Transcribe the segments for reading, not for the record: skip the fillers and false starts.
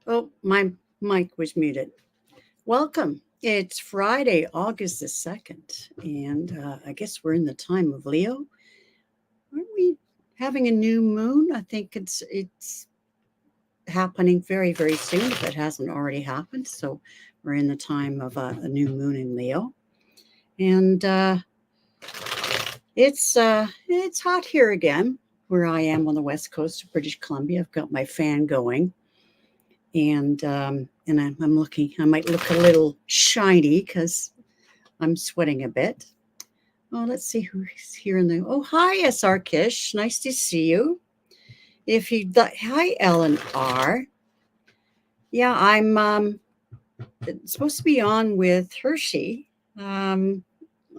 Oh, my mic was muted. Welcome. It's Friday, August the 2nd, and I guess we're in the time of Leo. Aren't we having a new moon? I think it's happening very, very soon if it hasn't already happened. So we're in the time of a new moon in Leo. And it's hot here again where I am on the west coast of British Columbia. I've got my fan going, and I'm looking. I might look a little shiny because I'm sweating a bit. Oh, let's see who's here in the. Oh, hi, SR Kish. Nice to see you. If you hi, Ellen R. Yeah, I'm supposed to be on with Hershe. Um,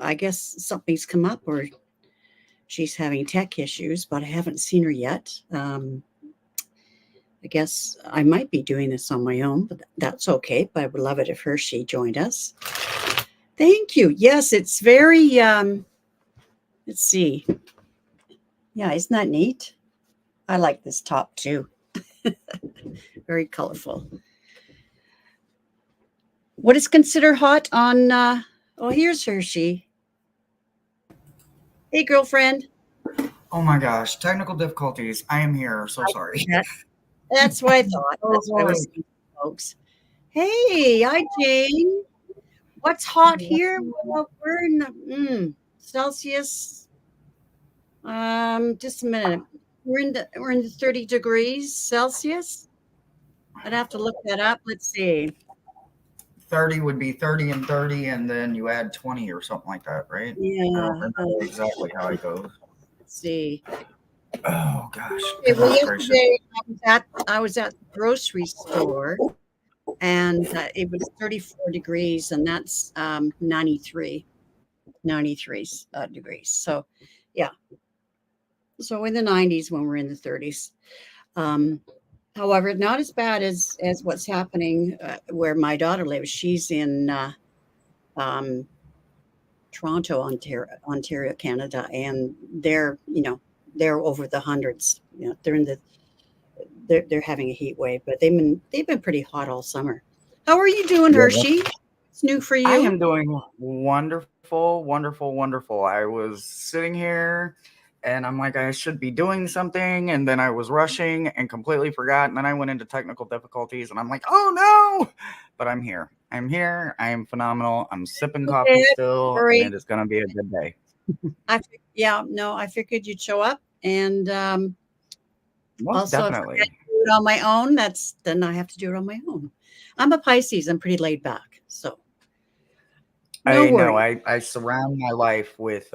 I guess something's come up or she's having tech issues, but I haven't seen her yet. I guess I might be doing this on my own, but that's okay. But I would love it if Hershe joined us. Thank you. Yes, it's very, let's see. Yeah, isn't that neat? I like this top too. Very colorful. What is considered hot on, oh, here's Hershe. Hey, girlfriend. Oh my gosh, technical difficulties. I am here. So sorry. That's what I thought. So That's what I sorry. was saying, folks. Hey, hi, Jane. What's hot here? Well, we're in the Celsius. Just a minute. We're in the 30 degrees Celsius. I'd have to look that up. Let's see. 30 would be 30 and 30, and then you add 20 or something like that, right? I don't Yeah. remember exactly how it goes. Let's see. Oh gosh, Okay, well, goodness gracious. yesterday I was at the grocery store, and it was 34 degrees, and that's 93 degrees. So, yeah. So in the 90s when we're in the 30s. Um, However, not as bad as what's happening where my daughter lives. She's in um, Toronto, Ontario, Canada, and they're over the hundreds. They're having a heat wave, but they've been pretty hot all summer. How are you doing, Yeah, Hershey? It's new for I you. am doing wonderful, wonderful, wonderful. I was sitting here and I'm like, I should be doing something. And then I was rushing and completely forgot. And then I went into technical difficulties and I'm like, oh no. But I'm here. I'm here. I am phenomenal. I'm sipping coffee Okay, still, and sorry. it is going to be a good day. Yeah, no, I figured you'd show up, and Most also, if I had definitely. to do it on my own, then I have to do it on my own. I'm a Pisces. I'm pretty laid back, so no I know. worries. I surround my life with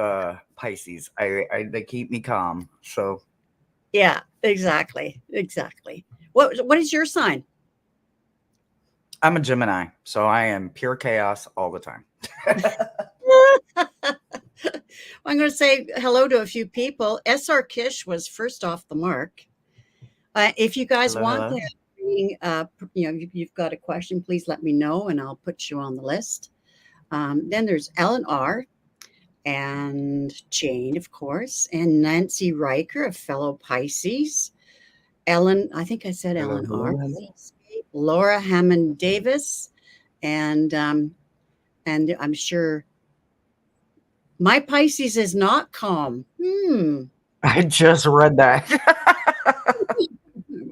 Pisces. They keep me calm. So Yeah, exactly, exactly. What is your sign? I'm a Gemini. So I am pure chaos all the time. I'm going to say hello to a few people. SR Kish was first off the mark. If you guys Hello, want hello. that, you've got a question, please let me know, and I'll put you on the list. Then there's Ellen R. and Jane, of course, and Nancy Riker, a fellow Pisces. Ellen, I think I said Hello, Ellen R. hello, hello. Laura Hammond Davis, and I'm sure my Pisces is not calm. I just read that.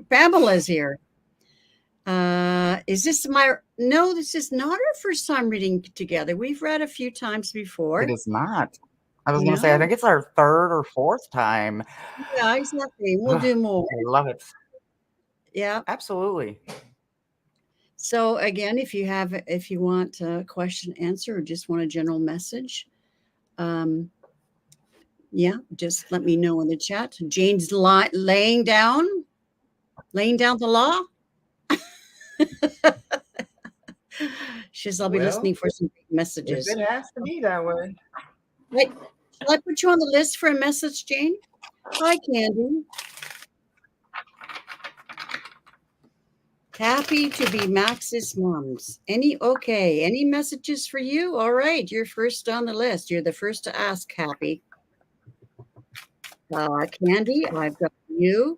Pamela's here. Is this my? No, this is not our first time reading together. We've read a few times It before. is not. I was going to say, I No, think it's our third or fourth time. yeah, exactly. We'll Ugh, do more. I love it. Yeah. Absolutely. So again, if you want a question answer or just want a general message, um, yeah, just let me know in the chat. Jane's laying down the law. She says, I'll be Well, listening for some if messages. it has to be that way. Right. Shall I put you on the list for a message, Jane? Hi, Candy. Happy to be Max's moms. Any messages for you? All right, you're first on the list. You're the first to ask, Happy. Candy, I've got you.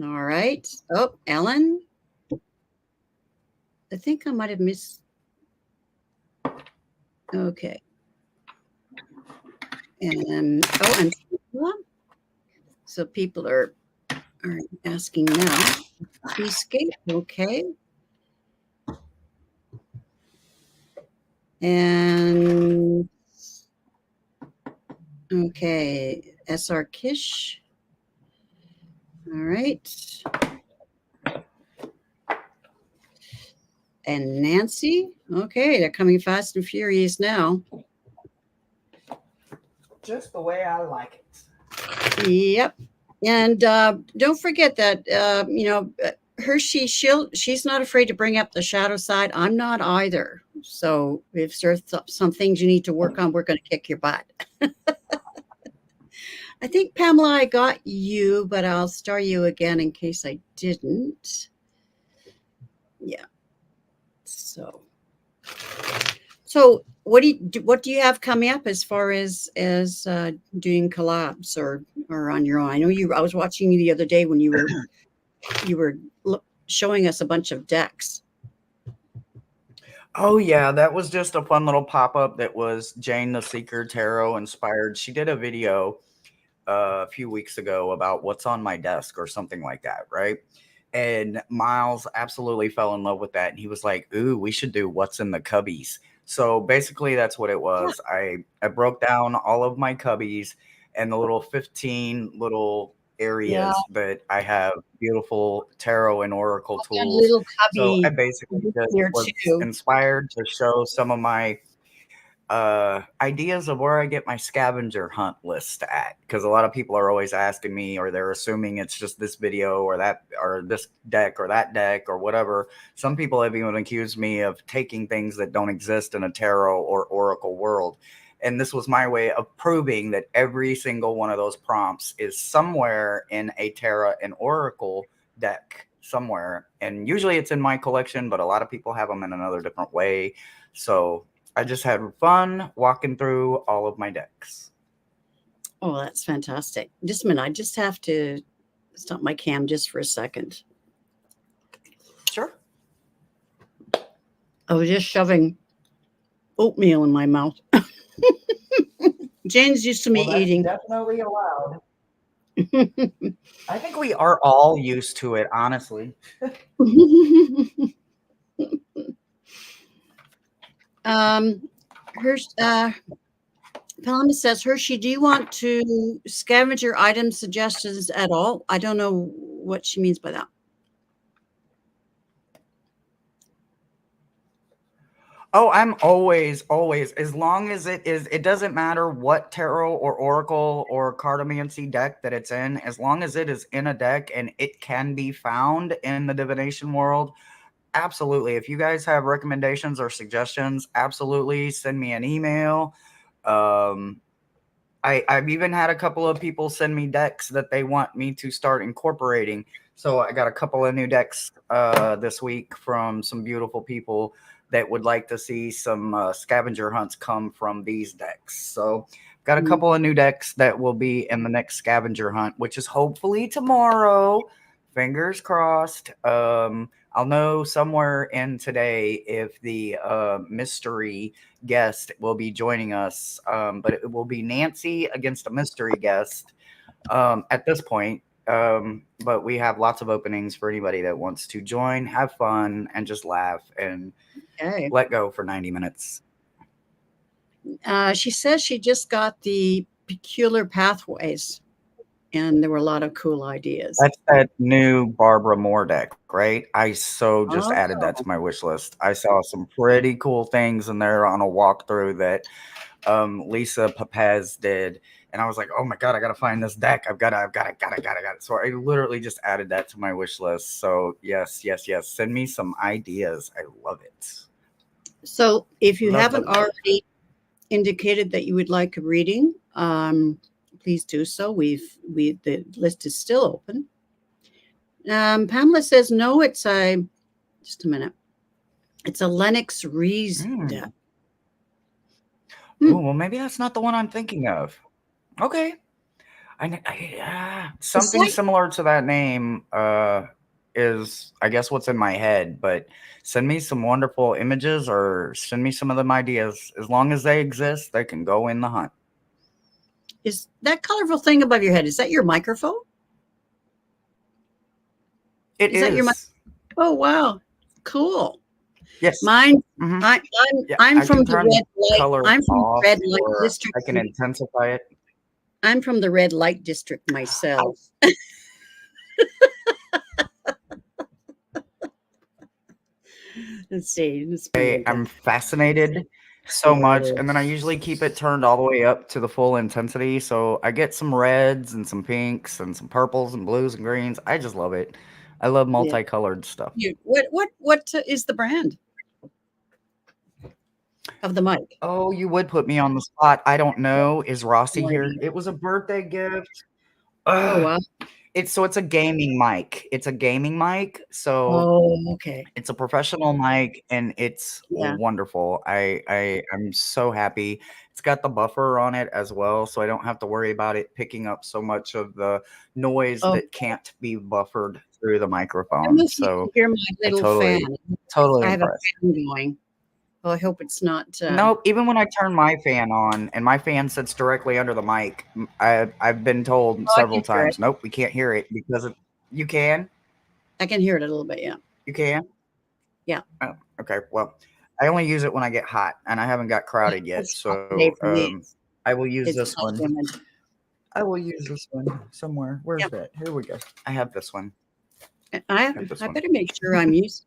All right. Oh, Ellen. I think I might have missed. Okay. And so people are asking now. Seascape, okay. And okay, SR Kish. All right. And Nancy. Okay, they're coming fast and furious now. Just the way I like it. Yep. And don't forget that Hershe, she's not afraid to bring up the shadow side. I'm not either. So if there's some things you need to work on, we're going to kick your butt. I think, Pamela, I got you, but I'll star you again in case I didn't. Yeah. So what do you have coming up as far as doing collabs or on your own? I know I was watching you the other day when you were showing us a bunch of decks. Oh yeah, that was just a fun little pop-up that was Jane the Seeker Tarot inspired. She did a video a few weeks ago about what's on my desk or something like that, right? And Miles absolutely fell in love with that. And he was like, ooh, we should do what's in the cubbies. So basically that's what it was. I broke down all of my cubbies and the little 15 little areas that I have beautiful tarot and oracle tools. Little So I cubby basically just here was too. inspired to show some of my ideas of where I get my scavenger hunt list at, because a lot of people are always asking me, or they're assuming it's just this video or that or this deck or that deck or whatever. Some people have even accused me of taking things that don't exist in a tarot or oracle world. And this was my way of proving that every single one of those prompts is somewhere in a tarot and oracle deck somewhere. And usually it's in my collection, but a lot of people have them in another different way. So I just had fun walking through all of my decks. Oh, that's fantastic. Just a minute. I just have to stop my cam just for a second. Sure. I was just shoving oatmeal in my mouth. Jane's used to me eating. Definitely allowed. I think we are all used to it, honestly. Paloma says, Hershe, do you want to scavenger item suggestions at all? I don't know what she means by that. Oh, I'm always, as long as it doesn't matter what tarot or oracle or cartomancy deck that it's in, as long as it is in a deck and it can be found in the divination world, absolutely. If you guys have recommendations or suggestions, absolutely send me an email. I've even had a couple of people send me decks that they want me to start incorporating. So I got a couple of new decks this week from some beautiful people that would like to see some scavenger hunts come from these decks. So got a couple of new decks that will be in the next scavenger hunt, which is hopefully tomorrow. Fingers crossed. I'll know somewhere in today if the mystery guest will be joining us, but it will be Nancy against a mystery guest at this point. But we have lots of openings for anybody that wants to join, have fun, and just laugh and let go for 90 minutes. She says she just got the Peculiar Pathways, and there were a lot of cool ideas. That's that new Barbara Moore deck, right? I just added that to my wish list. I saw some pretty cool things in there on a walkthrough that Lisa Papez did, and I was like, oh my god, I gotta find this deck. I've got it. So I literally just added that to my wish list. So yes. Send me some ideas. I love it. So if you haven't already indicated that you would like a reading, please do so. The list is still open. Pamela says no. It's just a minute. It's a Lennox Rees deck. Oh, well, maybe that's not the one I'm thinking of. Okay. Something similar to that name is, I guess, what's in my head, but send me some wonderful images or send me some of them ideas. As long as they exist, they can go in the hunt. Is that colorful thing above your head? Is that your microphone? It Is that your mic? is. Oh wow, cool. Yes. Mine. Hmm. I, I'm Yeah, I'm I from can the turn red light. color I'm from the off red light or district. I can intensify it. I'm from the red light district myself. Let's see. Let's bring it I'm down. fascinated so There it much, is. and then I usually keep it turned all the way up to the full intensity, so I get some reds and some pinks and some purples and blues and greens. I just love it. I love Yeah. multicolored stuff. What is the brand of the mic? Oh, you would put me on the spot. I don't know. Is Rossi No here? idea. It was a birthday gift. Oh Ugh. wow. It's a gaming mic. It's a gaming mic, so Oh okay. it's a professional mic and it's Yeah. wonderful. I'm so happy. It's got the buffer on it as well, so I don't have to worry about it picking up so much of the noise Oh, that can't be buffered through the I don't microphone. know if you can So hear my I little fan. totally I have a impressed. fan going. Well, I hope it's not. Nope, even when I turn my fan on and my fan sits directly under the mic, I've been told Oh, I several can hear it. times, nope, we can't hear it because you can. I can hear it a little bit. Yeah. You can. Yeah. Oh, okay. Well, I only use it when I get hot, and I haven't got Well, crowded yet. it's hot today So for me. I will use It's this not one. humid. I will use this one somewhere. Where's Yep. that? Here we go. I have this one. I I have this I one. better make sure I'm using.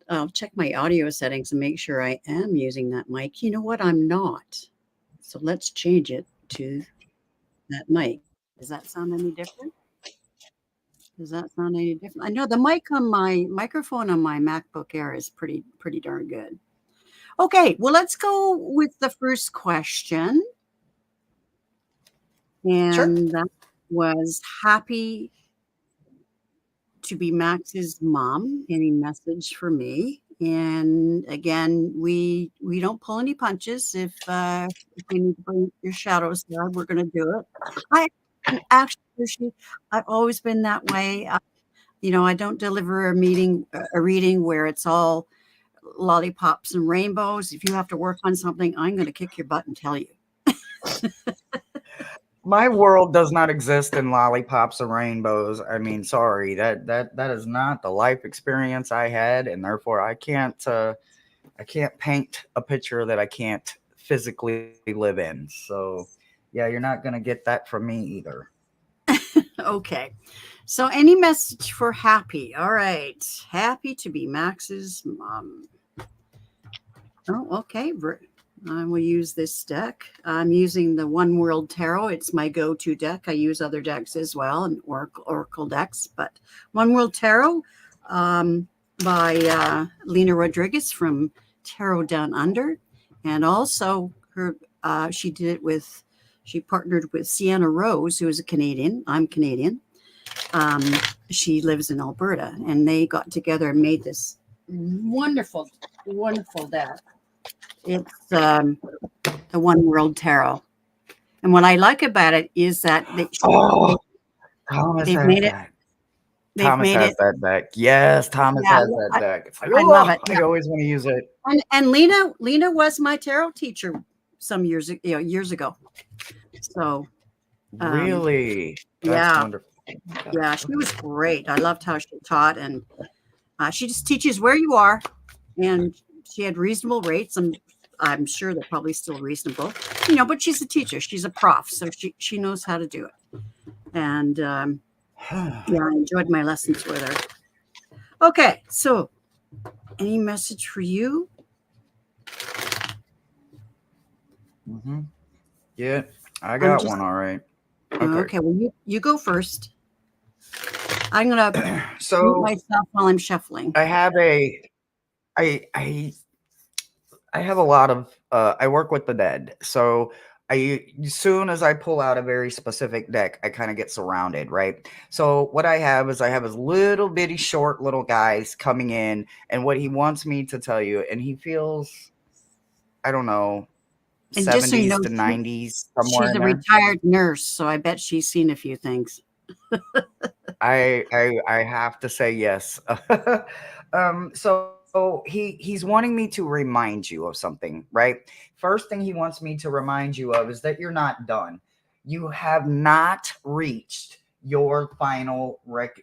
I'll check my audio settings and make sure I am using that mic. You know what? I'm not. So let's change it to that mic. Does that sound any different? Does that sound any different? I know the mic on my microphone on my MacBook Air is pretty darn good. Okay, well let's go with the first question, Sure. and that was happy to be Max's mom. Any message for me? And again, we don't pull any punches. If we need to bring your shadows down, we're going to do it. I actually, Hershey, I've always been that way. I don't deliver a reading where it's all lollipops and rainbows. If you have to work on something, I'm going to kick your butt and tell you. My world does not exist in lollipops and rainbows. I mean, sorry, that is not the life experience I had, and therefore I can't paint a picture that I can't physically live in. So yeah, you're not gonna get that from me either. Okay. So, any message for Happy? All right. Happy to be Max's mom. Oh, okay. I will use this deck. I'm using the One World Tarot. It's my go-to deck. I use other decks as well and Oracle decks, but One World Tarot by Lena Rodriguez from Tarot Down Under, and also she partnered with Sienna Rose, who is a Canadian. I'm Canadian. Um, she lives in Alberta, and they got together and made this wonderful deck. It's the One World Tarot. And what I like about it is that Oh, Thomas they've has made it. that. They've Thomas made has it. that deck. Yes, Thomas Yeah, has that deck. It's like, I love oh, it. I Yeah, always want to use it. and Lena was my tarot teacher some years ago. So um, Really? That's yeah, wonderful. Oh my gosh. yeah, she Okay. was great. I loved how she taught, and she just teaches where you are, and she had reasonable rates. I'm sure they're probably still reasonable, But she's a teacher. She's a prof, so she knows how to do it. And yeah, I enjoyed my lessons with her. Okay, so any message for you? Hmm. Yeah, I I'm got just one. All right. Okay. okay. Well, you go first. I'm gonna mute So myself while I'm shuffling. I have I I I have a lot of I work with the dead. So as soon as I pull out a very specific deck, I kind of get surrounded, right? So what I have his little bitty short little guys coming in, and what he wants me to tell you, and he feels, I don't know, And just so you 70s know, to 90s, somewhere she's in a there. retired nurse, so I bet she's seen a few things. I have to say yes. So he's wanting me to remind you of something, right? First thing he wants me to remind you of is that you're not done. You have not reached your final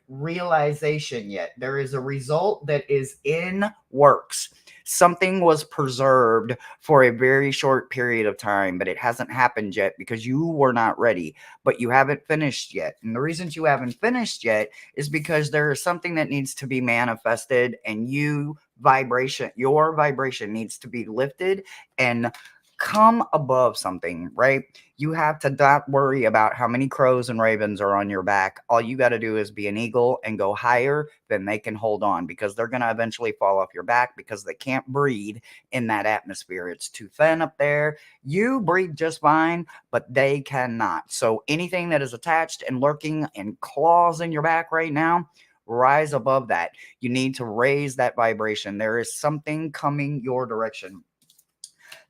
realization yet. There is a result that is in works. Something was preserved for a very short period of time, but it hasn't happened yet because you were not ready, but you haven't finished yet. And the reasons you haven't finished yet is because there is something that needs to be manifested, and your vibration needs to be lifted and come above something, right? You have to not worry about how many crows and ravens are on your back. All you got to do is be an eagle and go higher than they can hold on, because they're going to eventually fall off your back because they can't breathe in that atmosphere. It's too thin up there. You breathe just fine, but they cannot. So anything that is attached and lurking and claws in your back right now, rise above that. You need to raise that vibration. There is something coming your direction.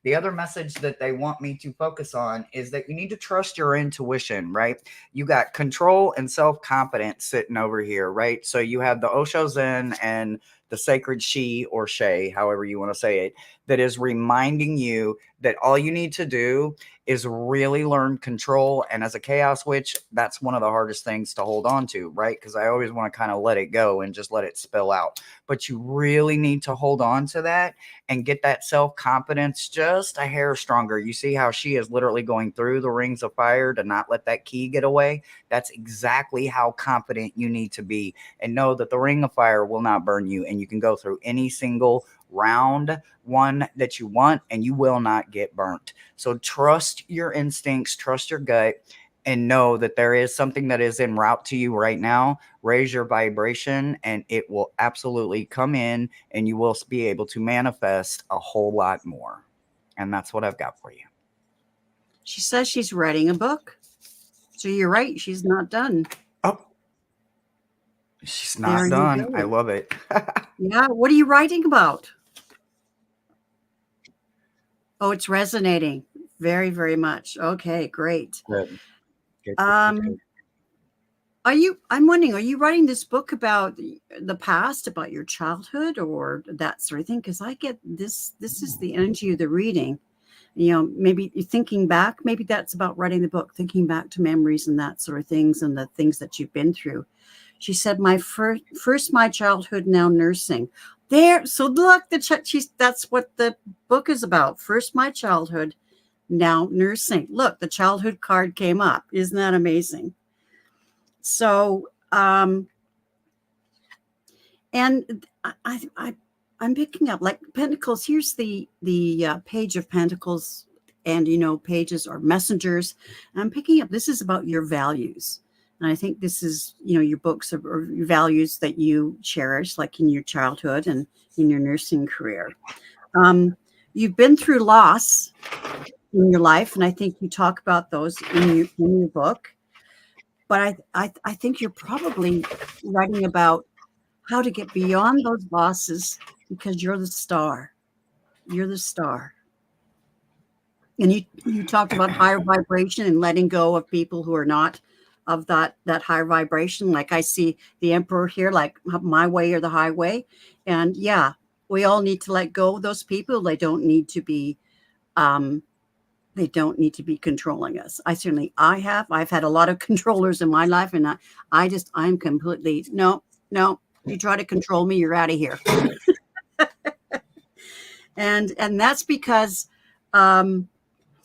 The other message that they want me to focus on is that you need to trust your intuition, right? You got control and self confidence sitting over here, right? So you have the Osho Zen and the sacred she or she, however you want to say it, that is reminding you that all you need to do is really learn control. And as a chaos witch, that's one of the hardest things to hold on to, right? Because I always want to kind of let it go and just let it spill out. But you really need to hold on to that and get that self-confidence just a hair stronger. You see how she is literally going through the rings of fire to not let that key get away? That's exactly how confident you need to be, and know that the ring of fire will not burn you, and you can go through any single round one that you want and you will not get burnt. So trust your instincts, trust your gut, and know that there is something that is en route to you right now. Raise your vibration and it will absolutely come in, and you will be able to manifest a whole lot more. And that's what I've got for you. She says she's writing a book. So you're right. She's not done. Oh, she's There not you done. I go. love it. Yeah. What are you writing about? Oh, it's resonating very, very much. Okay, great. Good. Good, good, good, good. Um, I'm wondering, are you writing this book about the past, about your childhood or that sort of thing? Because I get this is the energy of the reading. Maybe you're thinking back, maybe that's about writing the book, thinking back to memories and that sort of things and the things that you've been through. She said, my first my childhood, now nursing. There, so look, that's what the book is about. First my childhood, now nursing. Look, the childhood card came up. Isn't that amazing? So, and I'm picking up like Pentacles. Here's the page of Pentacles, and pages or messengers. I'm picking up. This is about your values, and I think this is your books or your values that you cherish, like in your childhood and in your nursing career. You've been through loss in your life, and I think you talk about those in your book. But I think you're probably writing about how to get beyond those losses because you're the star. You're the star. And you talked about higher vibration and letting go of people who are not of that higher vibration. Like I see the emperor here, like my way or the highway. And yeah, we all need to let go of those people. Um, they don't need to be controlling us. I've had a lot of controllers in my life, and I'm completely no. You try to control me, you're out of here. And that's because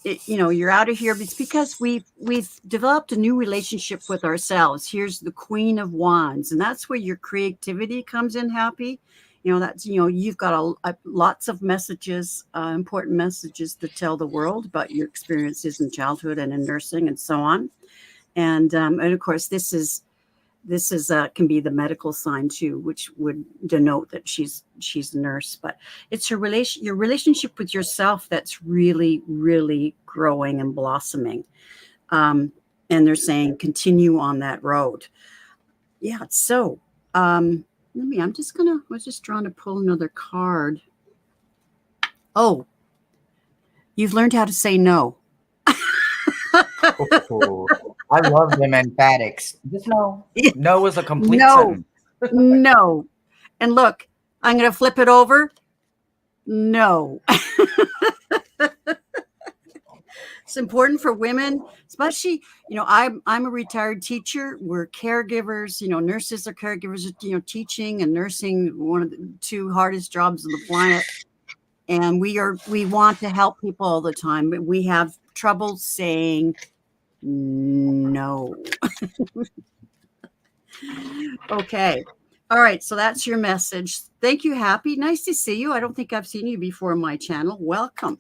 you're out of here. It's because we've developed a new relationship with ourselves. Here's the Queen of Wands, and that's where your creativity comes in happy. That's you've got lots of messages, important messages to tell the world about your experiences in childhood and in nursing and so on. And of course this is can be the medical sign too, which would denote that she's a nurse. But it's your relationship with yourself that's really, really growing and blossoming. And they're saying continue on that road. Yeah. So I'm just trying to pull another card. Oh, you've learned how to say no. Ooh, I love them emphatics. Just no. No is a complete No, sentence. no. And look, I'm going to flip it over. No. It's important for women, especially, I'm a retired teacher. We're caregivers, nurses are caregivers, teaching and nursing, one of the two hardest jobs on the planet. And we want to help people all the time, but we have trouble saying no. Okay. All right. So that's your message. Thank you, Happy. Nice to see you. I don't think I've seen you before on my channel. Welcome.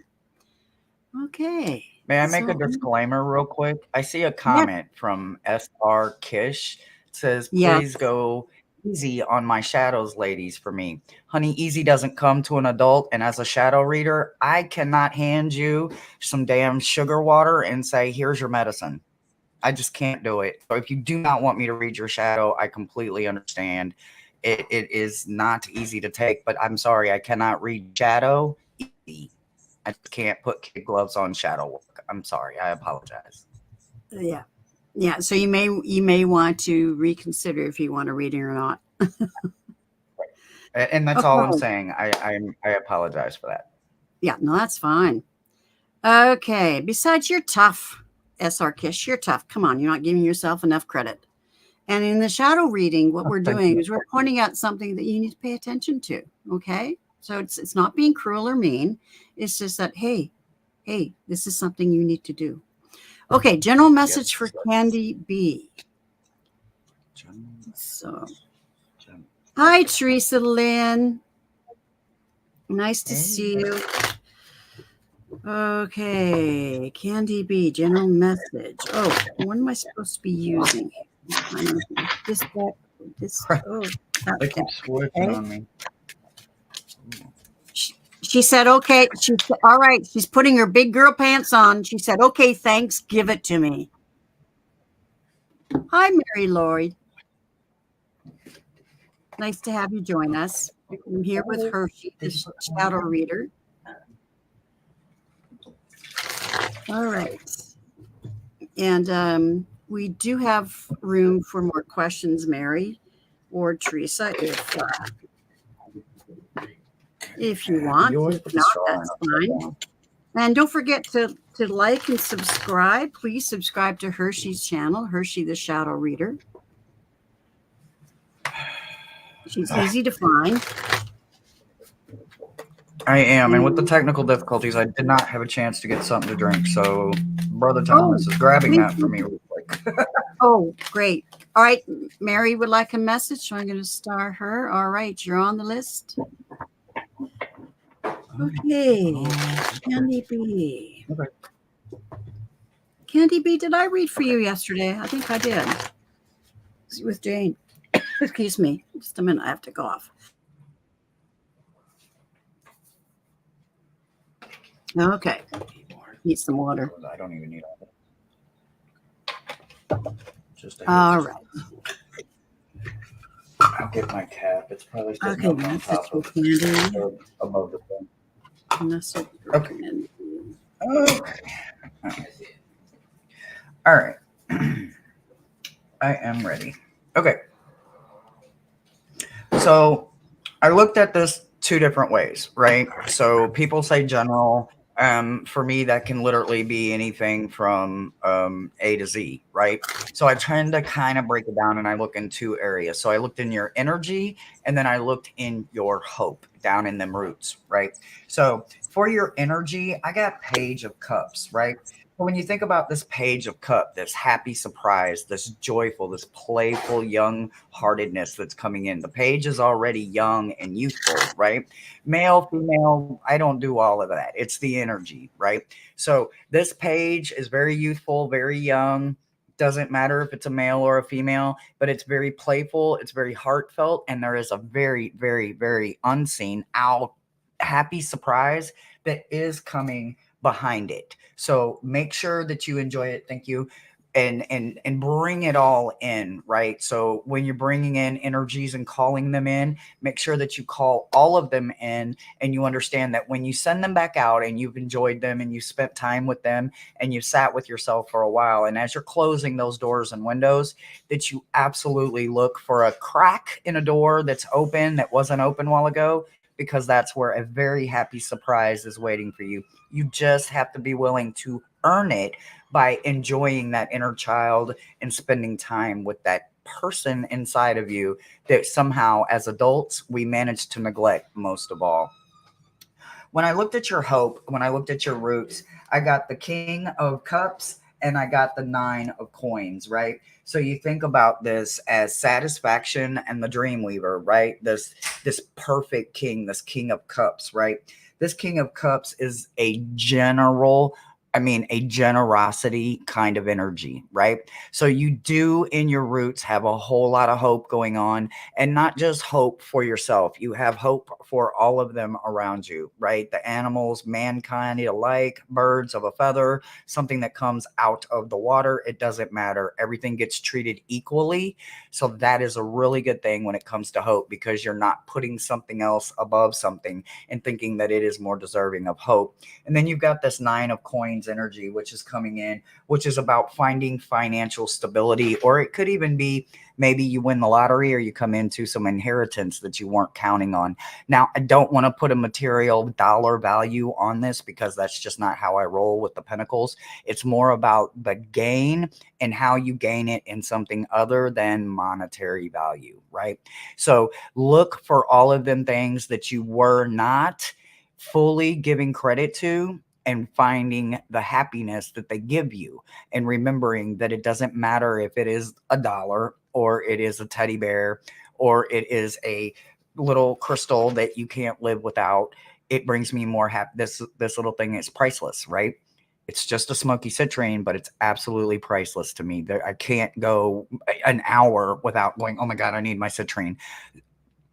Okay. May I make a So, disclaimer real quick? I see a yeah. comment from SR Kish. It says, Yes. please go easy on my shadows, ladies, for me. Honey, easy doesn't come to an adult. And as a shadow reader, I cannot hand you some damn sugar water and say, here's your medicine. I just can't do it. So if you do not want me to read your shadow, I completely understand. It is not easy to take, but I'm sorry, I cannot read shadow easy. I just can't put kid gloves on shadow work. I'm sorry. I apologize. Yeah. Yeah. So you may want to reconsider if you want to read it or not. And that's all I'm Okay. saying. I apologize for that. Yeah. No, that's fine. Okay. Besides, you're tough, SR Kish. You're tough. Come on. You're not giving yourself enough credit. And in the shadow reading, what we're Thank doing you. is we're pointing out something that you need to pay attention to. Okay. So it's not being cruel or mean. It's just that, hey, this is something you need to do. Okay. General message for Candy B. So, hi, Teresa Lynn. Nice to see you. Okay, Candy B, general message. Oh, what am I supposed to be using? This, They keep switching on me. She said, okay. She said, all right. She's putting her big girl pants on. She said, okay, thanks. Give it to me. Hi, Mary Lloyd. Nice to have you join us. I'm here with Hershe, the shadow reader. All right. And we do have room for more questions, Mary or Teresa, if you want. If not, that's fine. And don't forget to like and subscribe. Please subscribe to Hershe's channel, Hershe the Shadow Reader. She's easy to find. I am, and with the technical difficulties, I did not have a chance to get something to drink. So, Brother Thomas is grabbing that for me real quick. Oh, great. All right. Mary would like a message, so I'm going to star her. All right. You're on the list. Okay. Candy B. Okay. Candy B, did I read for you yesterday? I think I did. With Jane. Excuse me. Just a minute. I have to go off. Okay. Need some water. I don't even need just all right. I'll get my cap. It's probably sitting up on top of above the thing. Okay. All right. I am ready. Okay. So I looked at this two different ways, right? So people say general. For me, that can literally be anything from A to Z, right? So I tend to kind of break it down and I look in two areas. So I looked in your energy and then I looked in your hope down in them roots, right? So for your energy, I got Page of Cups, right? But when you think about this Page of Cup, this happy surprise, this joyful, this playful young heartedness that's coming in, the page is already young and youthful, right? Male, female, I don't do all of that. It's the energy, right? So this page is very youthful, very young. Doesn't matter if it's a male or a female, but it's very playful. It's very heartfelt. And there is a very, very, very unseen, happy surprise that is coming behind it. So make sure that you enjoy it. Thank you. and bring it all in, right? So when you're bringing in energies and calling them in, make sure that you call all of them in, and you understand that when you send them back out and you've enjoyed them and you spent time with them and you sat with yourself for a while, and as you're closing those doors and windows, that you absolutely look for a crack in a door that's open that wasn't open a while ago, because that's where a very happy surprise is waiting for you. You just have to be willing to earn it by enjoying that inner child and spending time with that person inside of you that somehow as adults we manage to neglect most of all. When I looked at your hope, when I looked at your roots, I got the King of Cups and I got the Nine of Coins, right? So you think about this as satisfaction and the dream weaver, right? This perfect king, this King of Cups, right? This King of Cups is a general, I mean, a generosity kind of energy, right? So you do in your roots have a whole lot of hope going on, and not just hope for yourself. You have hope for all of them around you, right? The animals, mankind alike, birds of a feather, something that comes out of the water, it doesn't matter. Everything gets treated equally. So that is a really good thing when it comes to hope, because you're not putting something else above something and thinking that it is more deserving of hope. And then you've got this Nine of Coins energy, which is coming in, which is about finding financial stability, or it could even be maybe you win the lottery or you come into some inheritance that you weren't counting on. Now, I don't want to put a material dollar value on this because that's just not how I roll with the pentacles. It's more about the gain and how you gain it in something other than monetary value, right? So look for all of them things that you were not fully giving credit to, and finding the happiness that they give you, and remembering that it doesn't matter if it is a dollar or it is a teddy bear or it is a little crystal that you can't live without. It brings me more happy. This little thing is priceless, right? It's just a smoky citrine, but it's absolutely priceless to me. I can't go an hour without going, oh my God, I need my citrine,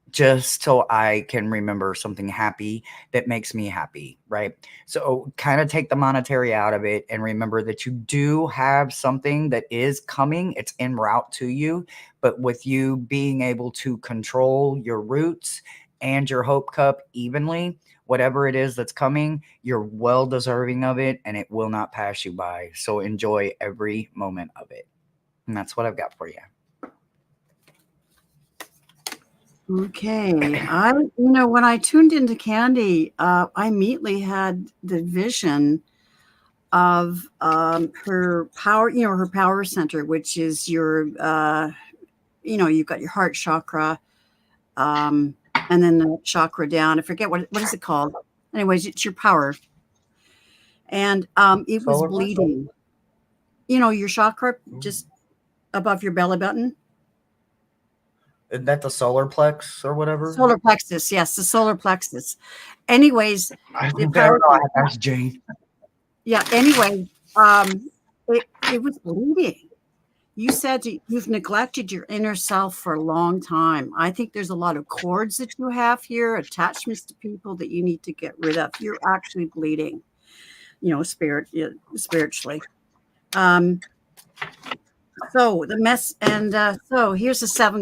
just so I can remember something happy that makes me happy, right? So kind of take the monetary out of it and remember that you do have something that is coming. It's en route to you, but with you being able to control your roots and your hope cup evenly, whatever it is that's coming, you're well deserving of it and it will not pass you by. So enjoy every moment of it. And that's what I've got for you. Okay. When I tuned into Candy, I immediately had the vision of her power, her power center, which is your, you've got your heart chakra, and then the chakra down. I forget what is it called. Anyways, it's your power. And it was Solar plexus? bleeding. Your chakra just above your belly button. Is that the solar plex or whatever? Solar plexus, yes, the solar plexus. Anyways, I the don't power. know. I have to ask Jane. Yeah. Anyway, it was bleeding. You said you've neglected your inner self for a long time. I think there's a lot of cords that you have here, attachments to people that you need to get rid of. You're actually bleeding, spiritually. Um, so the mess, and so here's the Seven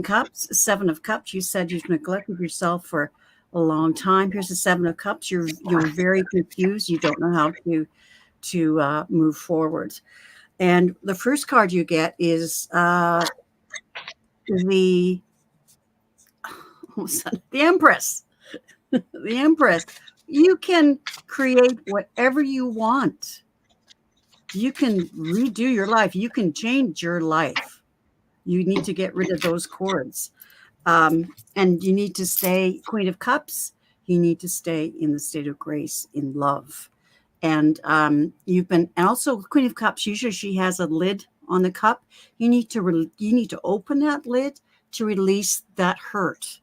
of Cups. You said you've neglected yourself for a long time. Here's the Seven of Cups. You're very confused. You don't know how to move forward. And the first card you get is the the Empress. The Empress. You can create whatever you want. You can redo your life. You can change your life. You need to get rid of those cords. And you need to stay Queen of Cups. You need to stay in the state of grace, in love. And and also Queen of Cups, usually she has a lid on the cup. You need to open that lid to release that hurt.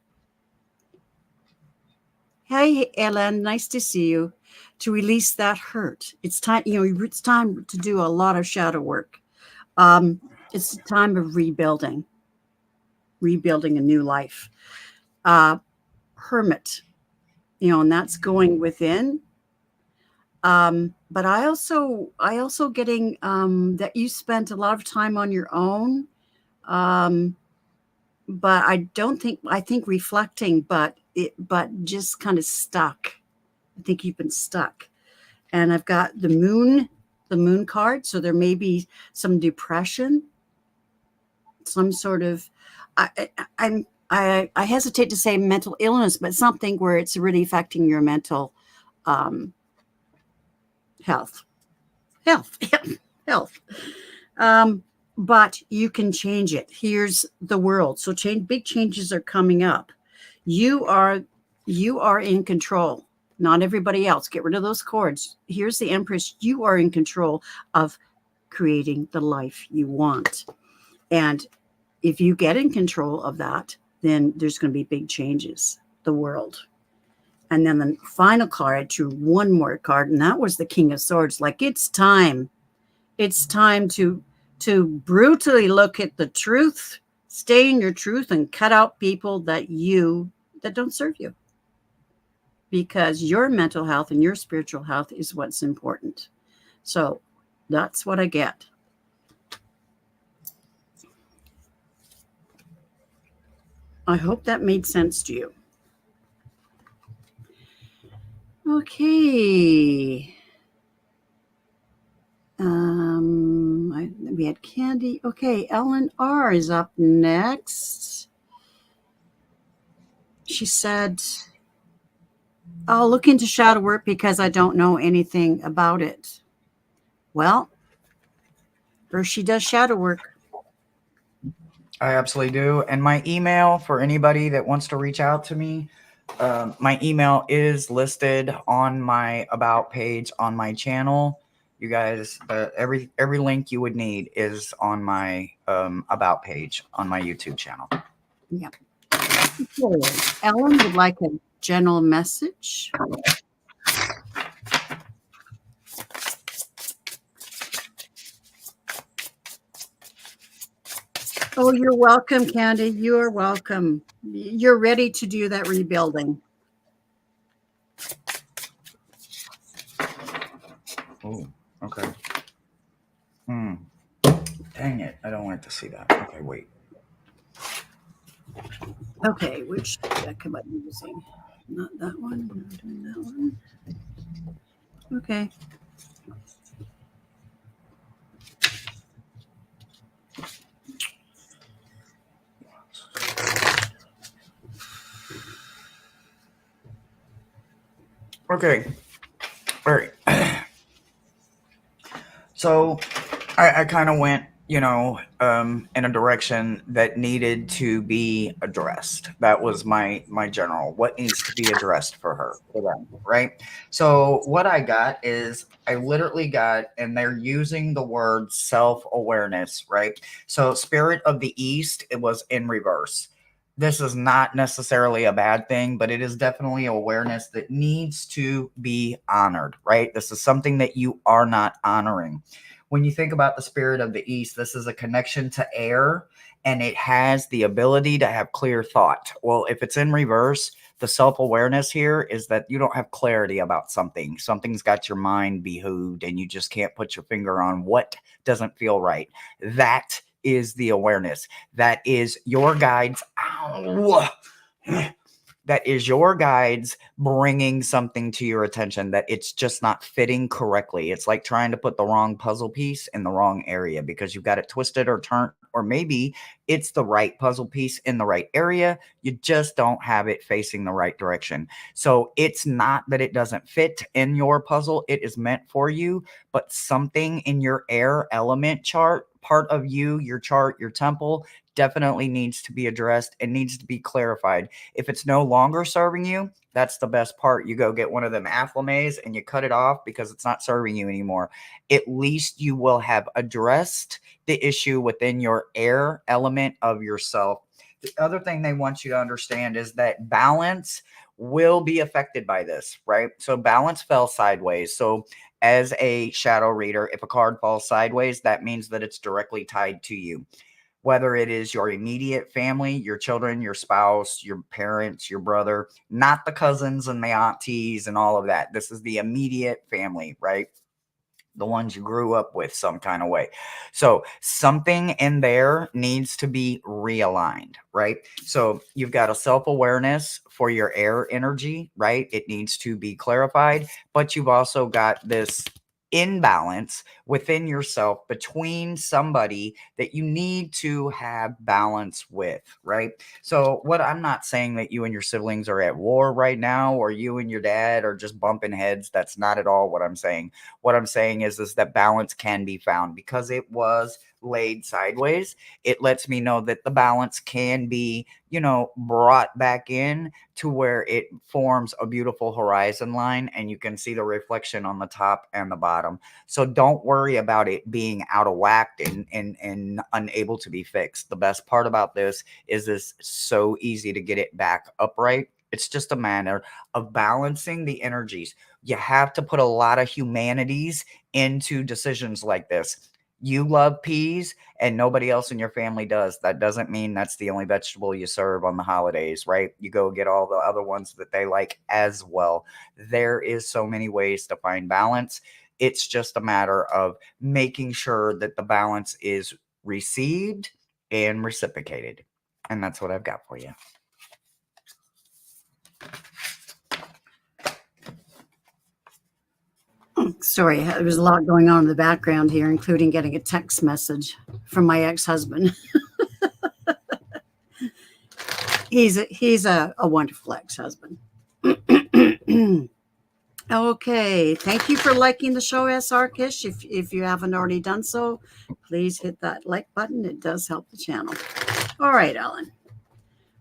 Hey, Ellen, nice to see you. To release that hurt. It's time, it's time to do a lot of shadow work. It's a time of rebuilding a new life. Hermit, and that's going within. But I also getting that you spent a lot of time on your own. Um, but I think reflecting, but just kind of stuck. I think you've been stuck. And I've got the moon card. So there may be some depression, some sort of, I hesitate to say mental illness, but something where it's really affecting your mental um, health, health, health. Um, but you can change it. Here's the world. So big changes are coming up. You are, you are in control. Not everybody else. Get rid of those cords. Here's the Empress. You are in control of creating the life you want. And if you get in control of that, then there's going to be big changes. The world. And then the final card, I drew one more card, and that was the King of Swords. Like, it's time. It's time to brutally look at the truth, stay in your truth, and cut out people that don't serve you. Because your mental health and your spiritual health is what's important. So that's what I get. I hope that made sense to you. Okay. We had Candy. Okay, Ellen R is up next. She said, I'll look into shadow work because I don't know anything about it. Well, Hershe does shadow work. I absolutely do. And my email for anybody that wants to reach out to me, my email is listed on my about page on my channel. You guys, every link you would need is on my about page on my YouTube channel. Yeah. Okay. Ellen would like a general message. Oh, you're welcome, Candy. You're welcome. You're ready to do that rebuilding. Oh, okay. Dang it. I don't want it to see that. Okay, wait. Okay, which deck am I using? Not that one. Not doing that one. Okay. Okay. All right. So I kind of went, in a direction that needed to be addressed. That was my general. What needs to be addressed for them, right? So what I got is I literally got, and they're using the word self-awareness, right? So Spirit of the East, it was in reverse. This is not necessarily a bad thing, but it is definitely awareness that needs to be honored, right? This is something that you are not honoring. When you think about the Spirit of the East, this is a connection to air, and it has the ability to have clear thought. Well, if it's in reverse, the self-awareness here is that you don't have clarity about something. Something's got your mind behooved, and you just can't put your finger on what doesn't feel right. That is the awareness. That is your guides. Ow. That is your guides bringing something to your attention that it's just not fitting correctly. It's like trying to put the wrong puzzle piece in the wrong area because you've got it twisted or turned, or maybe it's the right puzzle piece in the right area. You just don't have it facing the right direction. So it's not that it doesn't fit in your puzzle. It is meant for you, but something in your air element chart, part of you, your chart, your temple, definitely needs to be addressed and needs to be clarified. If it's no longer serving you, that's the best part. You go get one of them afflames and you cut it off because it's not serving you anymore. At least you will have addressed the issue within your air element of yourself. The other thing they want you to understand is that balance will be affected by this, right? So balance fell sideways. So as a shadow reader, if a card falls sideways, that means that it's directly tied to you. whether it is your immediate family, your children, your spouse, your parents, your brother, not the cousins and the aunties and all of that. This is the immediate family, right? The ones you grew up with some kind of way. So something in there needs to be realigned, right? So you've got a self-awareness for your air energy, right? It needs to be clarified, but you've also got this imbalance within yourself between somebody that you need to have balance with, right? So what I'm not saying that you and your siblings are at war right now, or you and your dad are just bumping heads. That's not at all what I'm saying. What I'm saying is that balance can be found because it was laid sideways. It lets me know that the balance can be, brought back in to where it forms a beautiful horizon line and you can see the reflection on the top and the bottom. So don't worry about it being out of whack and unable to be fixed. The best part about this is this so easy to get it back upright. It's just a matter of balancing the energies. You have to put a lot of humanities into decisions like this. You love peas and nobody else in your family does. That doesn't mean that's the only vegetable you serve on the holidays, right? You go get all the other ones that they like as well. There is so many ways to find balance. It's just a matter of making sure that the balance is received and reciprocated. And that's what I've got for you. Sorry, there was a lot going on in the background here, including getting a text message from my ex-husband. He's a wonderful ex-husband. Okay, thank you for liking the show, SR Kish. If you haven't already done so, please hit that like button. It does help the channel. All right, Ellen.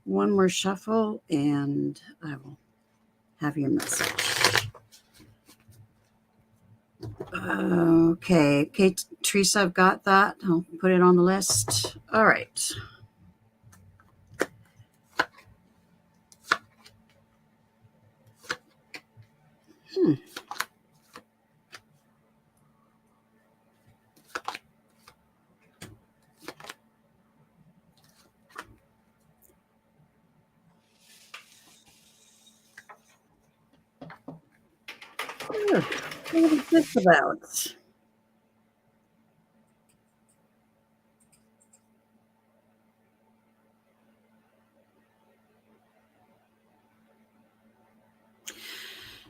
One more shuffle, and I will have your message. Okay, Teresa, I've got that. I'll put it on the list. All right. What is this about?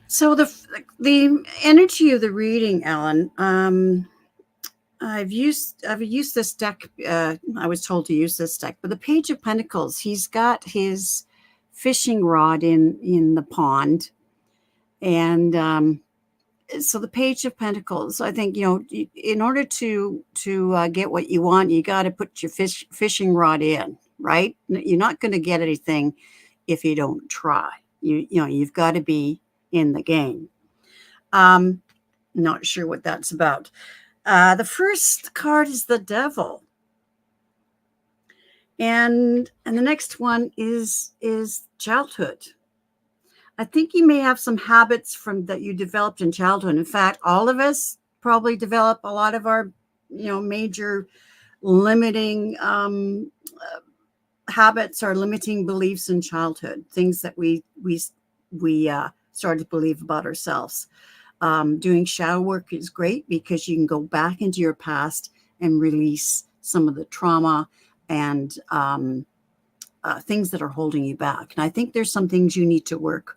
So the energy of the reading, Ellen. I've used this deck. I was told to use this deck, but the Page of Pentacles. He's got his fishing rod in the pond, and so the Page of Pentacles. I think in order to get what you want, you got to put your fishing rod in. Right? You're not going to get anything if you don't try. You've got to be in the game. Not sure what that's about. The first card is the Devil, and the next one is childhood. I think you may have some habits from that you developed in childhood. In fact, all of us probably develop a lot of our major limiting habits or limiting beliefs in childhood, things that we started to believe about ourselves. Doing shadow work is great because you can go back into your past and release some of the trauma and things that are holding you back. And I think there's some things you need to work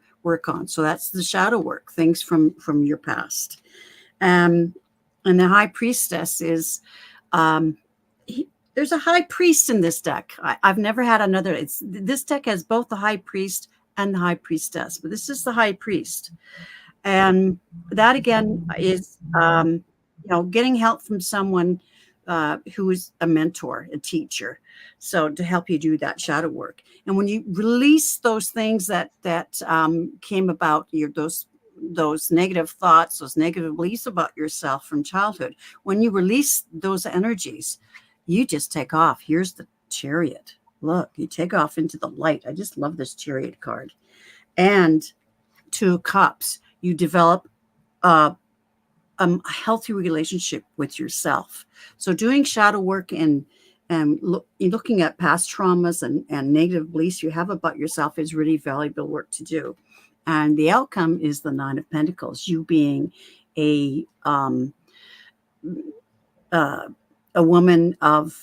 on. So that's the shadow work, things from your past. And the High Priestess is there's a High Priest in this deck. I've never had another. This deck has both the High Priest and the High Priestess, but this is the High Priest. And that again is, getting help from someone who is a mentor, a teacher, so to help you do that shadow work. And when you release those things that came about, those negative thoughts, those negative beliefs about yourself from childhood, when you release those energies, you just take off. Here's the Chariot. Look, you take off into the light. I just love this Chariot card. And Two of Cups. You develop a healthy relationship with yourself. So doing shadow work and and looking at past traumas and negative beliefs you have about yourself is really valuable work to do. And the outcome is the Nine of Pentacles, you being a uh, a woman of,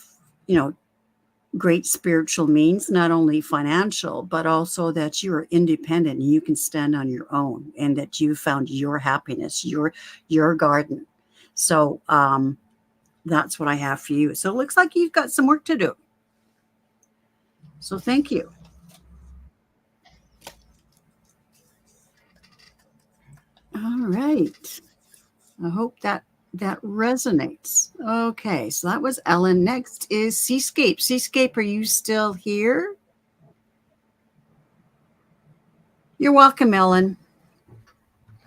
great spiritual means, not only financial, but also that you're independent and you can stand on your own, and that you found your happiness, your garden. So that's what I have for you. So it looks like you've got some work to do. So thank you. All right. I hope that resonates. Okay, so that was Ellen. Next is Seascape. Seascape, are you still here? You're welcome, Ellen.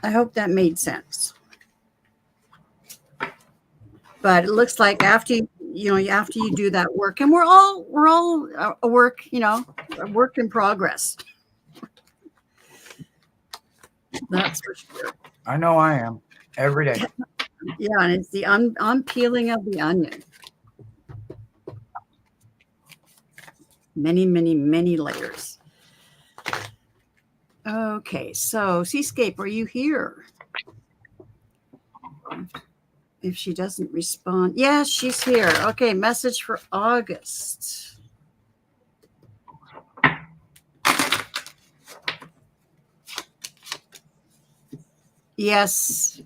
I hope that made sense. But it looks like after you do that work, and we're all a work, a work in progress. That's for sure. I know I am every day. Yeah, and it's the unpeeling of the onion. Many, many, many layers. Okay, so Seascape, are you here? If she doesn't respond, yeah, she's here. Okay, message for August. Yes,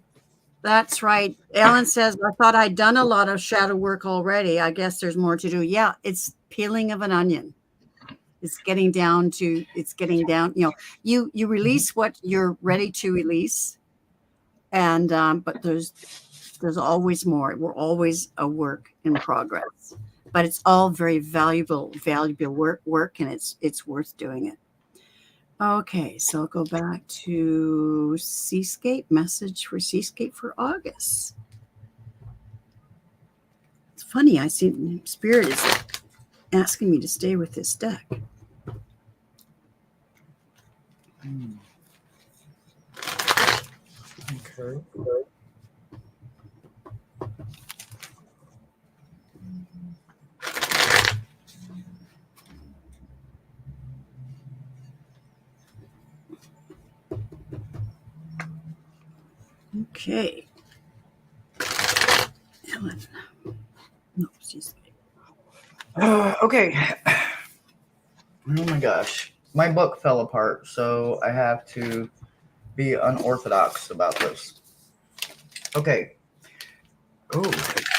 that's right. Ellen says, I thought I'd done a lot of shadow work already. I guess there's more to do. Yeah, it's peeling of an onion. It's getting down. You release what you're ready to release. And but there's always more. We're always a work in progress. But it's all very valuable work, and it's worth doing it. Okay, so I'll go back to Seascape. Message for Seascape for August. It's funny, I see Spirit is asking me to stay with this deck. Okay. Okay. Ellen. No, Seascape. Okay. Oh my gosh. My book fell apart, so I have to be unorthodox about this. Okay. Oh,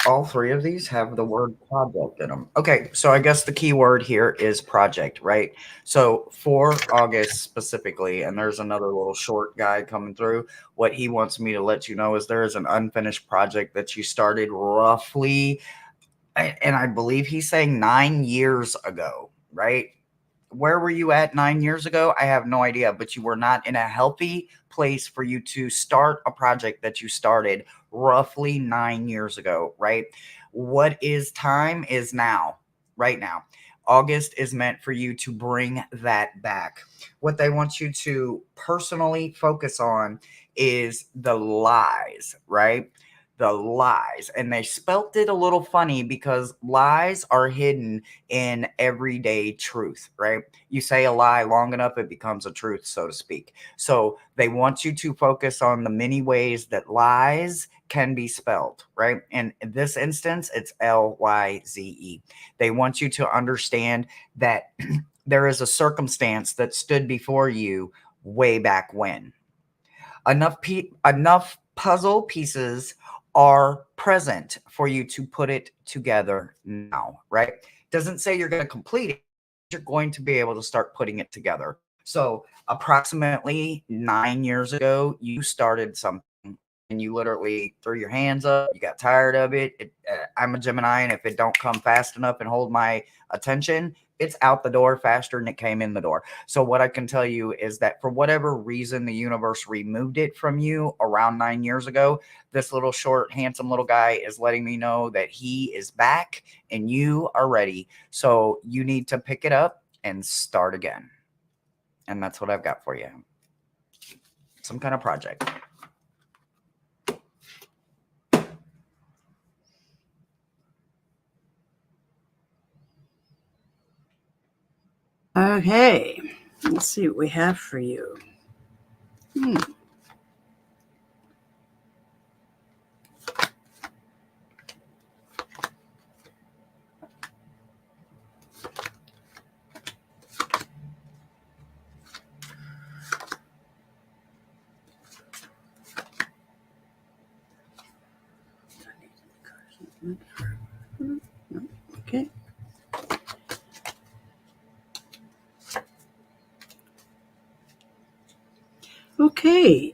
all three of these have the word project in them. Okay, so I guess the key word here is project, right? So for August specifically, and there's another little short guide coming through. What he wants me to let you know is there is an unfinished project that you started roughly, and I believe he's saying 9 years ago, right? Where were you at 9 years ago? I have no idea, but you were not in a healthy place for you to start a project that you started roughly 9 years ago, right? What is time is now, right now. August is meant for you to bring that back. What they want you to personally focus on is the lies, right? The lies. And they spelt it a little funny because lies are hidden in everyday truth, right? You say a lie long enough, it becomes a truth, so to speak. So they want you to focus on the many ways that lies can be spelled, right? In this instance, it's Lyze. They want you to understand that there is a circumstance that stood before you way back when. Enough puzzle pieces are present for you to put it together now, right? Doesn't say you're going to complete it. You're going to be able to start putting it together. So approximately 9 years ago, you started something and you literally threw your hands up. You got tired of it. I'm a Gemini, and if it don't come fast enough and hold my attention, it's out the door faster than it came in the door. So what I can tell you is that for whatever reason, the universe removed it from you around 9 years ago. This little short, handsome little guy is letting me know that he is back and you are ready. So you need to pick it up and start again. And that's what I've got for you. Some kind of project. Okay, let's see what we have for you. Hmm. Okay. Okay.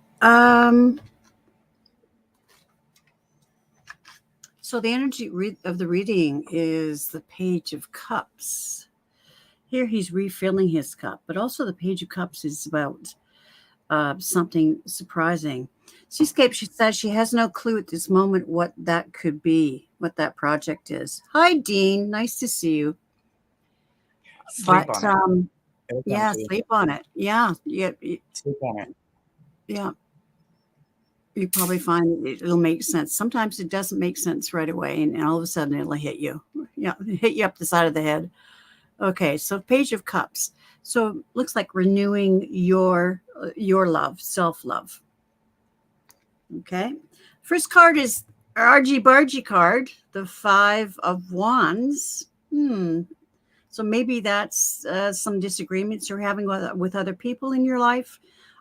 So the energy of the reading is the Page of Cups. Here he's refilling his cup, but also the Page of Cups is about something surprising. Seascape, she says she has no clue at this moment what that could be, what that project is. Hi, Dean. Nice to see you. Sleep But on it. It'll come yeah, to you. sleep on it. Yeah, yeah, Sleep on it. yeah. You probably find it'll make sense. Sometimes it doesn't make sense right away, and all of a sudden it'll hit you. Yeah, hit you up the side of the head. Okay, so Page of Cups. So looks like renewing your love, self love. Okay, first card is Argy Bargy card, the Five of Wands. So maybe that's some disagreements you're having with other people in your life.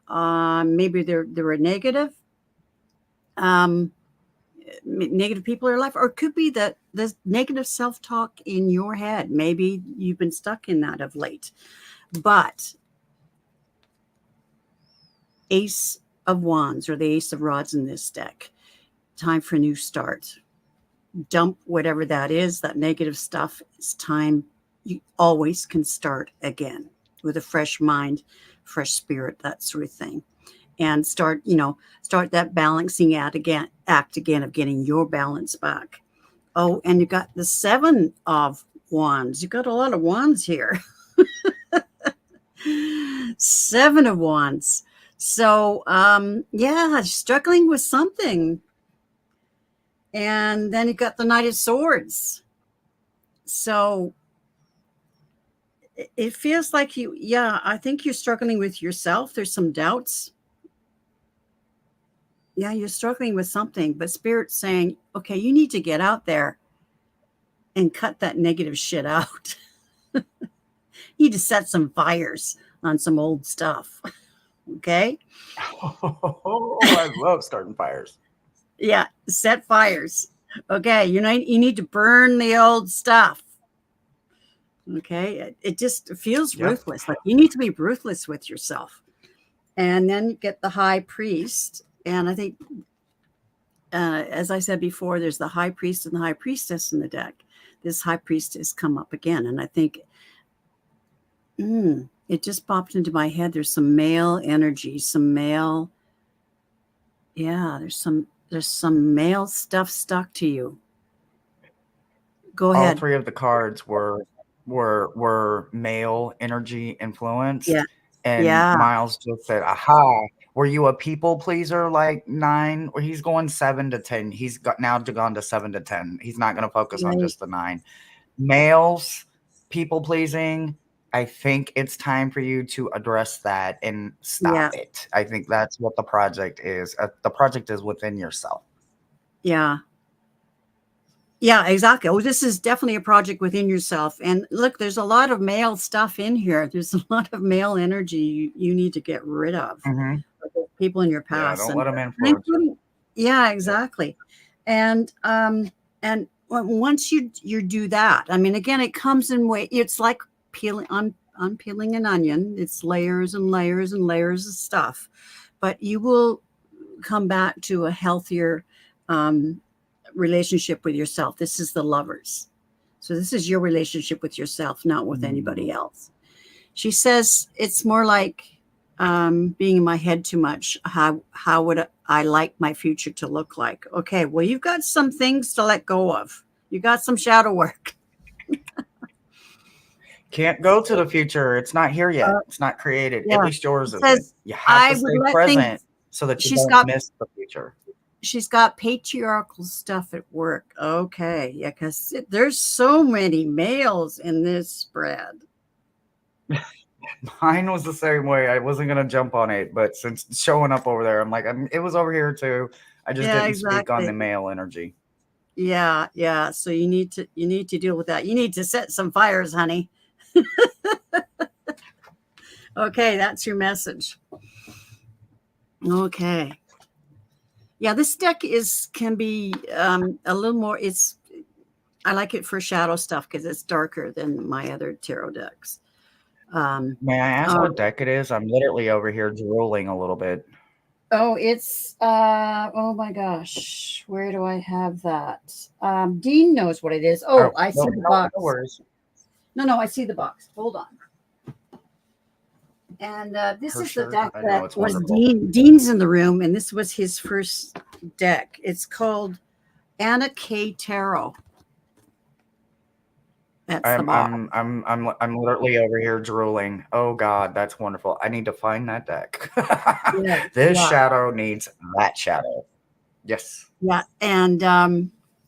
Maybe they're a negative. Um, Negative people in your life, or it could be that the negative self-talk in your head. Maybe you've been stuck in that of late. But Ace of Wands or the Ace of Rods in this deck, time for a new start. Dump whatever that is, that negative stuff. It's time. You always can start again with a fresh mind, fresh spirit, that sort of thing. And start that balancing act again of getting your balance back. Oh, and you got the Seven of Wands. You got a lot of wands here. Seven of Wands. So, yeah, struggling with something. And then you got the Knight of Swords. So it feels like I think you're struggling with yourself. There's some doubts. Yeah, you're struggling with something, but Spirit's saying, okay, you need to get out there and cut that negative shit out. You need to set some fires on some old stuff. Okay. Oh, I love starting fires. Yeah, set fires. Okay, you need to burn the old stuff. Okay, it just feels Yep. ruthless. Like you need to be ruthless with yourself. And then you get the High Priest, and I think, as I said before, there's the High Priest and the High Priestess in the deck. This High Priest has come up again, and I think it just popped into my head. There's some male energy, some male. Yeah, there's some male stuff stuck to you. Go All ahead. three of the cards were male energy influenced. Yeah. And Yeah. Miles just said, aha, were you a people pleaser like 9? Or he's going 7 to 10. He's now gone to 7 to 10. He's not going to focus on Right. just the 9. Males, people pleasing. I think it's time for you to address that and Yeah. stop it. I think that's what the project is. The project is within yourself. Yeah. Yeah, exactly. Oh, this is definitely a project within yourself. And look, there's a lot of male stuff in here. There's a lot of male energy you need to get rid of. Mm-hmm. People in your Yeah, past. don't And let them influence you. yeah, Yep. exactly. And once you do that, I mean, again, it comes in way. It's like peeling an onion. It's layers and layers and layers of stuff, but you will come back to a healthier relationship with yourself. This is the Lovers. So this is your relationship with yourself, not with anybody else. She says it's more like being in my head too much. How would I like my future to look like? Okay, well, you've got some things to let go of. You got some shadow work. Can't go to the future. It's not here yet. It's not created. At Yeah. least yours It isn't. says You have I to would stay let present things. so that you She's don't got miss the future. she's got patriarchal stuff at work. Okay, yeah, because there's so many males in this spread. Mine was the same way. I wasn't gonna jump on it, but since showing up over there, I'm like, it was over here too. I just Yeah, didn't speak on exactly. the male energy. Yeah, yeah. So you need to deal with that. You need to set some fires, honey. Okay, that's your message. Okay. Yeah, this deck is can be a little more. It's I like it for shadow stuff because it's darker than my other tarot decks. Um, May I ask uh, what deck it is? I'm literally over here drooling a little bit. oh, it's oh my gosh, where do I have that? Dean knows what it is. Oh, Oh, I no, see the no, no box. worries. No, no, I see the box. Hold on. And this is the Hershe, deck I know that it's was wonderful. Dean's in the room, and this was his first deck. It's called Anna K Tarot. That's the box. I'm literally over here drooling. Oh God, that's wonderful. I need to find that deck. Yeah, This yeah, shadow needs that shadow. Yes. yeah. And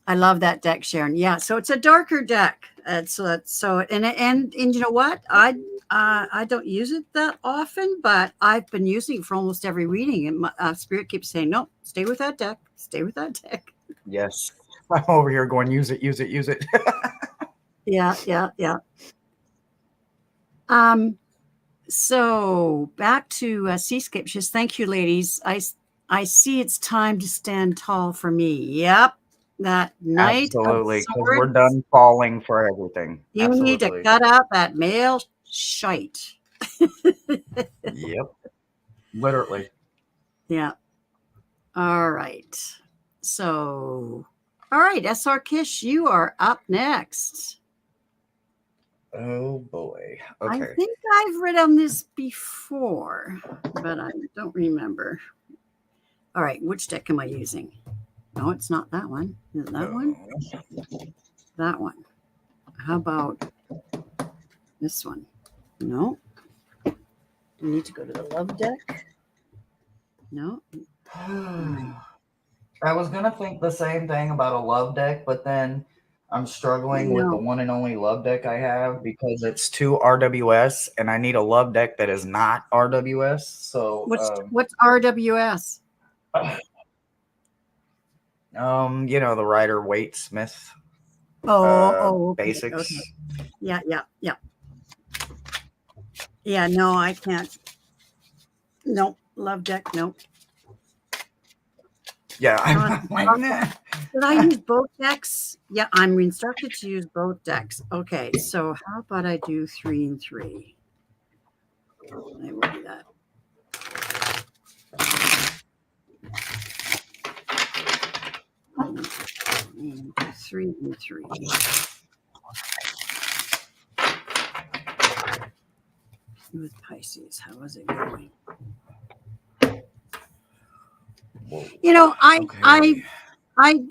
I love that deck, Sharon. Yeah, so it's a darker deck. So and you know what? I don't use it that often, but I've been using it for almost every reading, and my spirit keeps saying, "No, stay with that deck. Stay with that deck." Yes. I'm over here going, use it, use it, use it. Yeah, yeah, yeah. Um, So back to Seascape. Just thank you, ladies. I see it's time to stand tall for me. Yep, that Knight of Absolutely, because we're Swords. done falling for everything. You need to Absolutely. cut out that male shite. Yep. Literally. Yeah. All right. So, all right, SR Kish, you are up next. Oh boy. I Okay. think I've read on this before, but I don't remember. All right, which deck am I using? No, it's not that one. Is it that one? Oh. That one. How about this one? No. Do we need to go to the love deck? No. I was gonna think the same thing about a love deck, but then I'm struggling with the No. one and only love deck I have because it's two RWS, and I need a love deck that is not RWS. So, What's RWS? the Rider Waite Smith Oh, okay, okay. basics. Yeah, yeah, yeah. Yeah, no, I can't. Nope. Love deck, nope. Yeah, Uh, I'm like, nah. did I use both decks? Yeah, I'm instructed to use both decks. Okay, so how about I do 3 and 3? I will do that. 3 and 3. With Pisces, how is it going? You know, Okay. I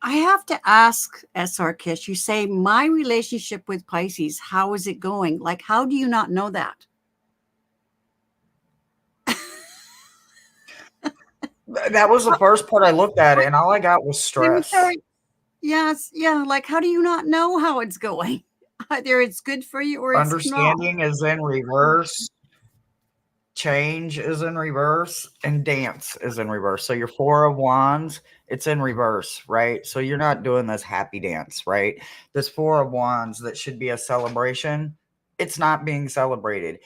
I have to ask SR Kish. You say my relationship with Pisces, how is it going? Like, how do you not know that? That was the first part I looked at, and all I got was Right there. stress. Yes, yeah. Like, how do you not know how it's going? Either it's good for you or it's not. Understanding is in reverse, change is in reverse, and dance is in reverse. So your four of wands, it's in reverse, right? So you're not doing this happy dance, right? This four of wands that should be a celebration, it's not being celebrated.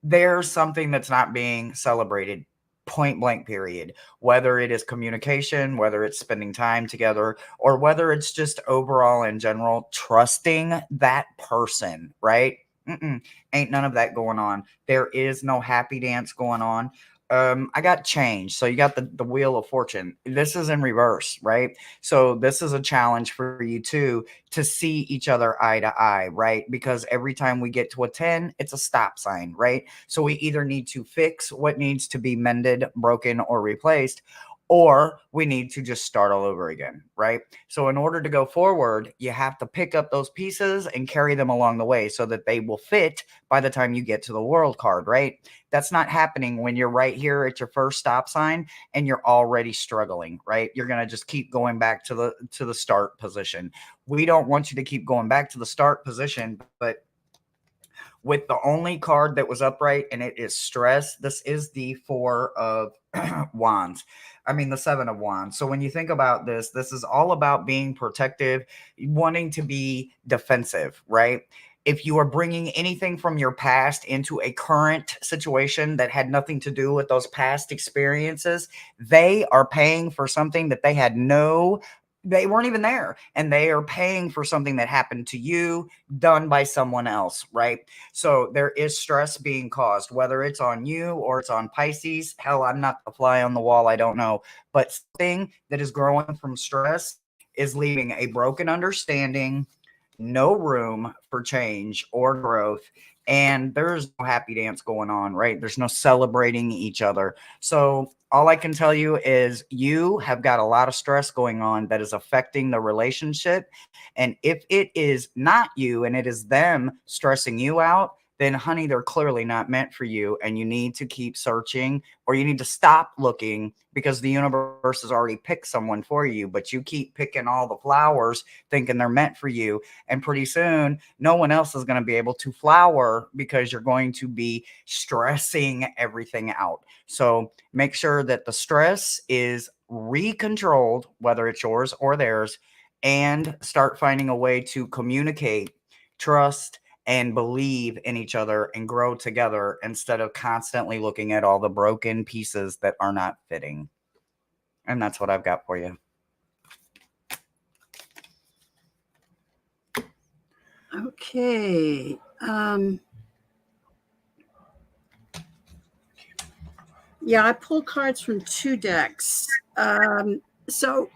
There's something that's not being celebrated, point blank period, whether it is communication, whether it's spending time together, or whether it's just overall in general trusting that person, right? Ain't none of that going on. There is no happy dance going on. I got change. So you got the wheel of fortune. This is in reverse, right? So this is a challenge for you too, to see each other eye to eye, right? Because every time we get to a 10, it's a stop sign, right? So we either need to fix what needs to be mended, broken, or replaced, or we need to just start all over again, right? So in order to go forward, you have to pick up those pieces and carry them along the way so that they will fit by the time you get to the world card, right? That's not happening when you're right here at your first stop sign and you're already struggling, right? You're going to just keep going back to the start position. We don't want you to keep going back to the start position, but with the only card that was upright, and it is stress. This is the Four of Wands. I mean, the Seven of Wands. So when you think about this, this is all about being protective, wanting to be defensive, right? If you are bringing anything from your past into a current situation that had nothing to do with those past experiences, they are paying for something that they weren't even there, and they are paying for something that happened to you, done by someone else, right? So there is stress being caused, whether it's on you or it's on Pisces. Hell, I'm not the fly on the wall, I don't know, but something that is growing from stress is leaving a broken understanding, no room for change or growth, and there's no happy dance going on, right? There's no celebrating each other. So all I can tell you is you have got a lot of stress going on that is affecting the relationship. And if it is not you and it is them stressing you out, then honey, they're clearly not meant for you. And you need to keep searching, or you need to stop looking, because the universe has already picked someone for you, but you keep picking all the flowers thinking they're meant for you. And pretty soon, no one else is going to be able to flower because you're going to be stressing everything out. So make sure that the stress is recontrolled, whether it's yours or theirs, and start finding a way to communicate, trust, and believe in each other and grow together, instead of constantly looking at all the broken pieces that are not fitting. And that's what I've got for you. Okay. Yeah, I pulled cards from 2 decks. So,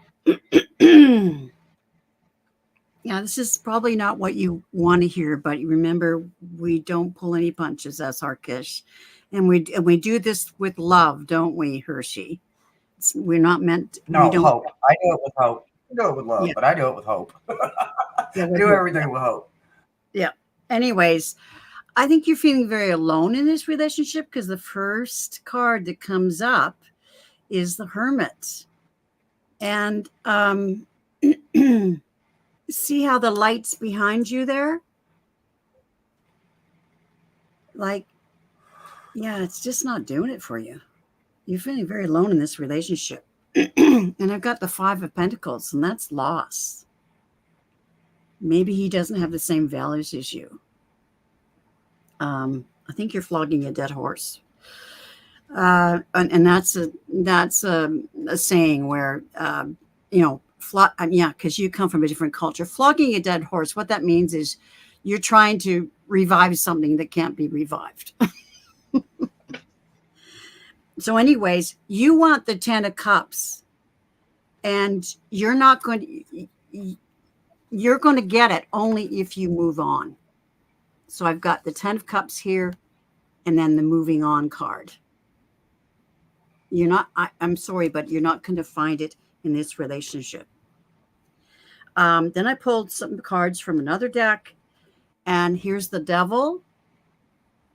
yeah, this is probably not what you want to hear, but remember, we don't pull any punches as Harkish, and we do this with love, don't we, Hershe? We're not meant. We No, don't. hope. I do it with hope. You do it with love, Yeah, but I do it with hope. yeah, I we're do here. everything with hope. Yeah. Anyways, I think you're feeling very alone in this relationship, because the first card that comes up is the Hermit. And see how the light's behind you there? Like, yeah, it's just not doing it for you. You're feeling very alone in this relationship. And I've got the Five of Pentacles, and that's loss. Maybe he doesn't have the same values as you. I think you're flogging a dead horse. And that's a saying where, yeah, because you come from a different culture. Flogging a dead horse, what that means is you're trying to revive something that can't be revived. So, anyways, you want the 10 of Cups, and you're not going to, you're going to get it only if you move on. So I've got the 10 of Cups here, and then the moving on card. You're not, I'm sorry, but you're not going to find it in this relationship. Then I pulled some cards from another deck, and here's the Devil.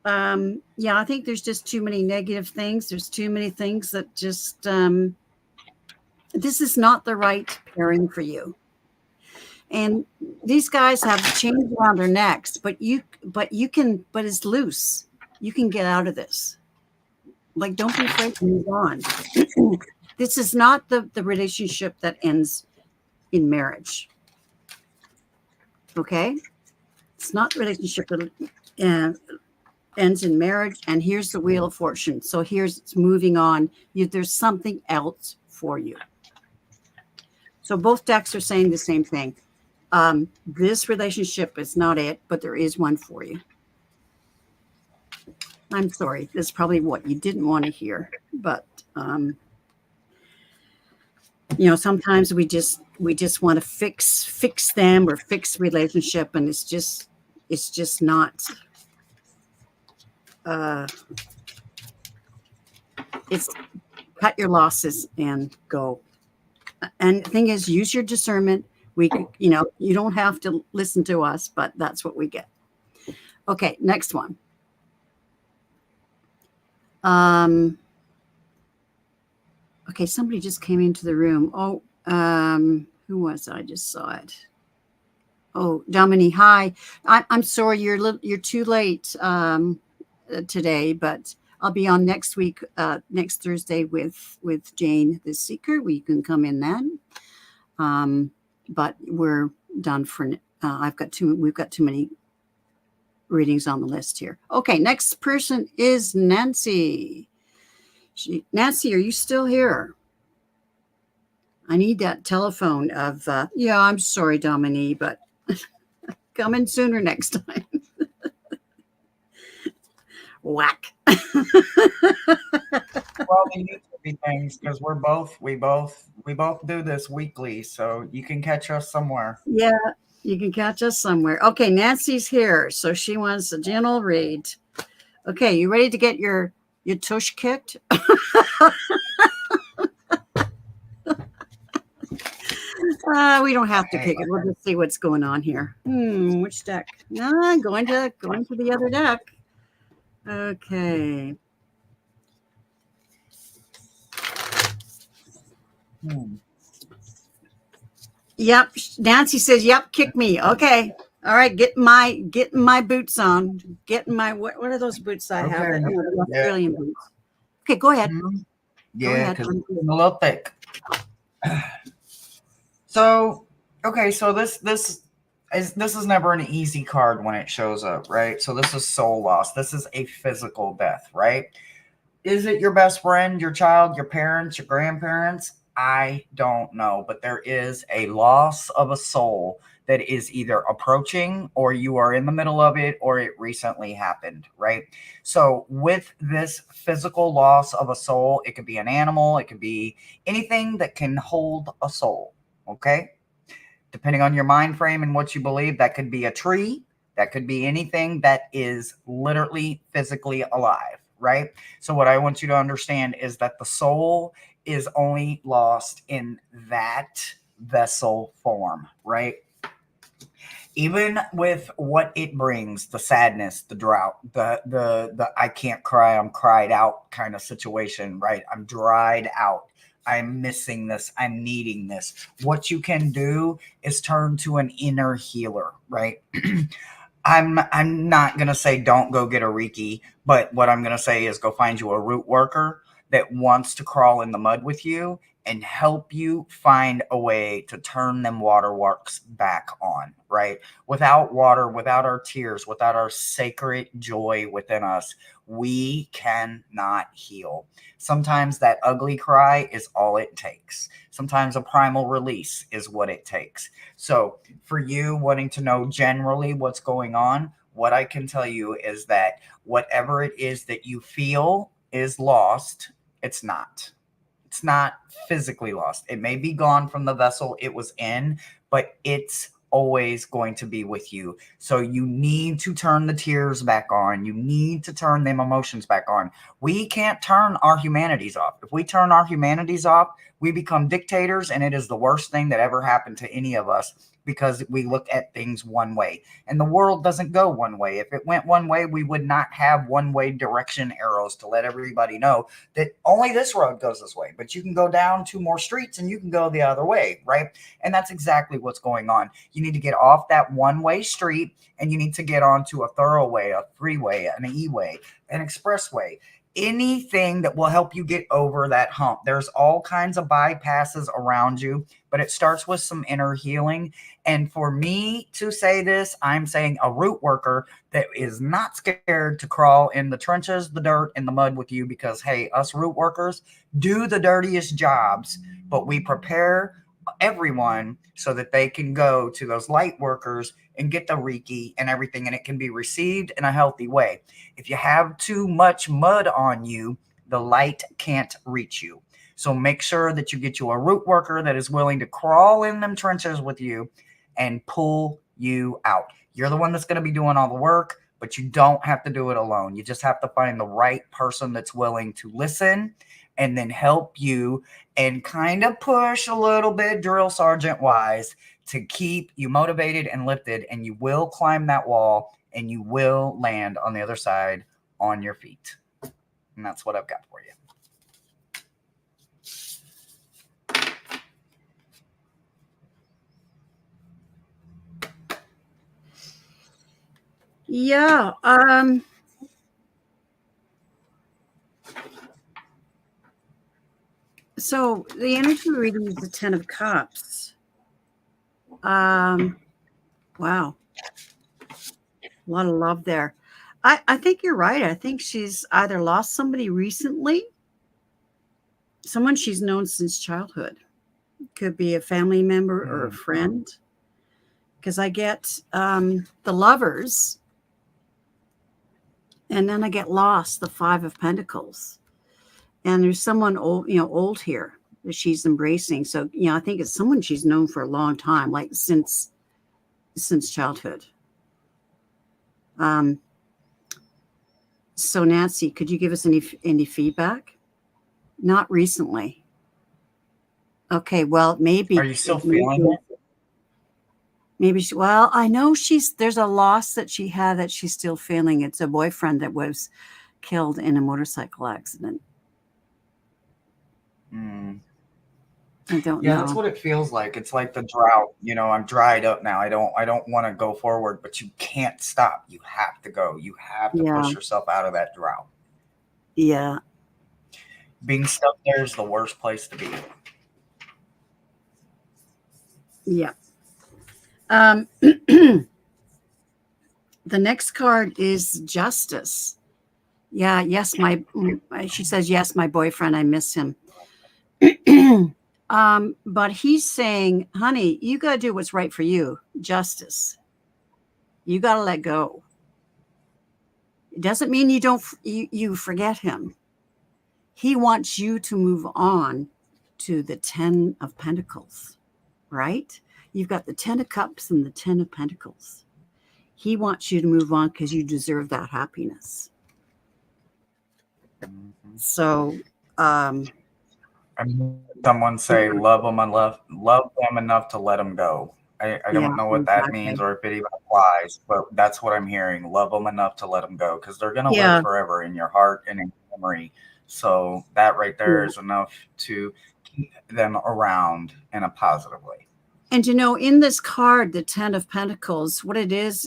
Yeah, I think there's just too many negative things. There's too many things that just, this is not the right pairing for you. And these guys have chains around their necks, but it's loose. You can get out of this. Like, don't be afraid to move on. This is not the relationship that ends in marriage. Okay? It's not the relationship that ends in marriage. And here's the Wheel of Fortune. So here's it's moving on. There's something else for you. So both decks are saying the same thing. This relationship is not it, but there is one for you. I'm sorry. That's probably what you didn't want to hear, but sometimes we just want to fix them or fix the relationship, and it's just not. It's cut your losses and go. And the thing is, use your discernment. You don't have to listen to us, but that's what we get. Okay, next one. Okay, somebody just came into the room. Oh, who was it? I just saw it. Oh, Dominique, hi. I'm sorry you're too late today, but I'll be on next week, next Thursday with Jane the Seeker. We can come in then. But we're done for. We've got too many readings on the list here. Okay, next person is Nancy. Nancy, are you still here? I need that telephone of. Yeah, I'm sorry, Dominique, but come in sooner next time. Whack. Well, the YouTube things, because we both do this weekly, so you can catch us somewhere. Yeah, you can catch us somewhere. Okay, Nancy's here, so she wants a gentle read. Okay, you ready to get your tush kicked? We don't have to Hey, kick it. We'll just see what's going on here. Which deck? Going to the other deck. Okay. Yep. Nancy says, "Yep, kick me." Okay. All right. Getting my boots on. Getting my what are those boots I have? okay, The yeah, Australian boots. Okay, go ahead. mhm, Go yeah, ahead. because it's a little thick. So, okay, so this is never an easy card when it shows up, right? So this is soul loss. This is a physical death, right? Is it your best friend, your child, your parents, your grandparents? I don't know, but there is a loss of a soul that is either approaching or you are in the middle of it or it recently happened, right? So, with this physical loss of a soul, it could be an animal, it could be anything that can hold a soul, okay? Depending on your mind frame and what you believe, that could be a tree, that could be anything that is literally physically alive, right? So, what I want you to understand is that the soul is only lost in that vessel form, right? Even with what it brings, the sadness, the drought, the I can't cry, I'm cried out kind of situation, right? I'm dried out. I'm missing this. I'm needing this. What you can do is turn to an inner healer, right? I'm not gonna say don't go get a Reiki, but what I'm gonna say is go find you a root worker that wants to crawl in the mud with you and help you find a way to turn them waterworks back on, right? Without water, without our tears, without our sacred joy within us, we cannot heal. Sometimes that ugly cry is all it takes. Sometimes a primal release is what it takes. So, for you wanting to know generally what's going on, what I can tell you is that whatever it is that you feel is lost, it's not. It's not physically lost. It may be gone from the vessel it was in, but it's always going to be with you. So you need to turn the tears back on. You need to turn them emotions back on. We can't turn our humanities off. If we turn our humanities off, we become dictators, and it is the worst thing that ever happened to any of us because we look at things one way. And the world doesn't go one way. If it went one way, we would not have one-way direction arrows to let everybody know that only this road goes this way, but you can go down 2 more streets and you can go the other way, right? And that's exactly what's going on. You need to get off that one-way street and you need to get onto a thoroughway, a freeway, an e-way, an expressway, anything that will help you get over that hump. There's all kinds of bypasses around you, but it starts with some inner healing. And for me to say this, I'm saying a root worker that is not scared to crawl in the trenches, the dirt, and the mud with you because, hey, us root workers do the dirtiest jobs, but we prepare everyone so that they can go to those light workers and get the Reiki and everything, and it can be received in a healthy way. If you have too much mud on you, the light can't reach you. So make sure that you get you a root worker that is willing to crawl in them trenches with you and pull you out. You're the one that's going to be doing all the work, but you don't have to do it alone. You just have to find the right person that's willing to listen and then help you and kind of push a little bit drill sergeant wise to keep you motivated and lifted, and you will climb that wall and you will land on the other side on your feet. And that's what I've got for you. Yeah. So the energy reading is the Ten of Cups. Wow. A lot of love there. I think you're right. I think she's either lost somebody recently, someone she's known since childhood. Could be a family member or a friend. Because I get the Lovers, and then I get lost, the Five of Pentacles. And there's someone old, old here that she's embracing. So, I think it's someone she's known for a long time, like since childhood. So Nancy, could you give us any feedback? Not recently. Okay, well, maybe. Are you still feeling it? Maybe well, I know there's a loss that she had that she's still feeling. It's a boyfriend that was killed in a motorcycle accident. I don't know. Yeah, that's what it feels like. It's like the drought. I'm dried up now. I don't want to go forward, but you can't stop. You have to go. You have to push yourself out of that drought. Yeah. Being stuck there is the worst place to be. Yeah. The next card is Justice. Yeah, yes, she says, yes, my boyfriend, I miss him. But he's saying, honey, you got to do what's right for you. Justice. You got to let go. It doesn't mean you forget him. He wants you to move on to the 10 of Pentacles, right? You've got the 10 of Cups and the 10 of Pentacles. He wants you to move on because you deserve that happiness. So, someone say, love them enough to let them go. I don't know what that means or if it even applies, but that's what I'm hearing. Love them enough to let them go because they're going to live forever in your heart and in your memory. So that right there is enough to keep them around in a positive way. And in this card, the 10 of Pentacles, what it is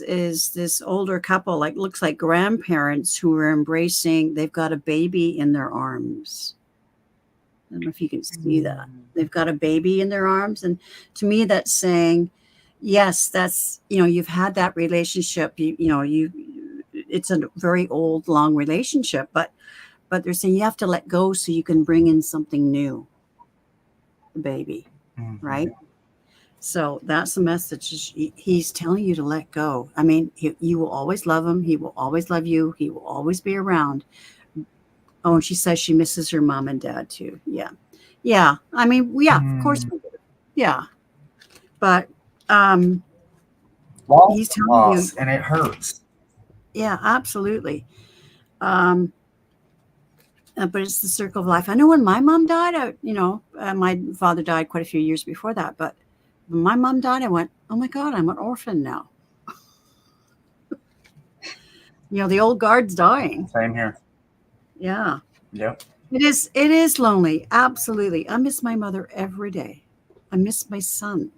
this older couple, looks like grandparents who are embracing, they've got a baby in their arms. I don't know if you can see that. They've got a baby in their arms. And to me, that's saying, yes, that's, you've had that relationship. It's a very old, long relationship, but they're saying you have to let go so you can bring in something new, the baby, right? So that's the message. He's telling you to let go. I mean, you will always love him. He will always love you. He will always be around. Oh, and she says she misses her mom and dad too. Yeah. Yeah. I mean, of course we do. Yeah. But he's telling you. And it hurts. Yeah, absolutely. But it's the circle of life. I know when my mom died, my father died quite a few years before that, but when my mom died, I went, oh my God, I'm an orphan now. The old guard's dying. Same here. Yeah. Yep. It is lonely. Absolutely. I miss my mother every day. I miss my son.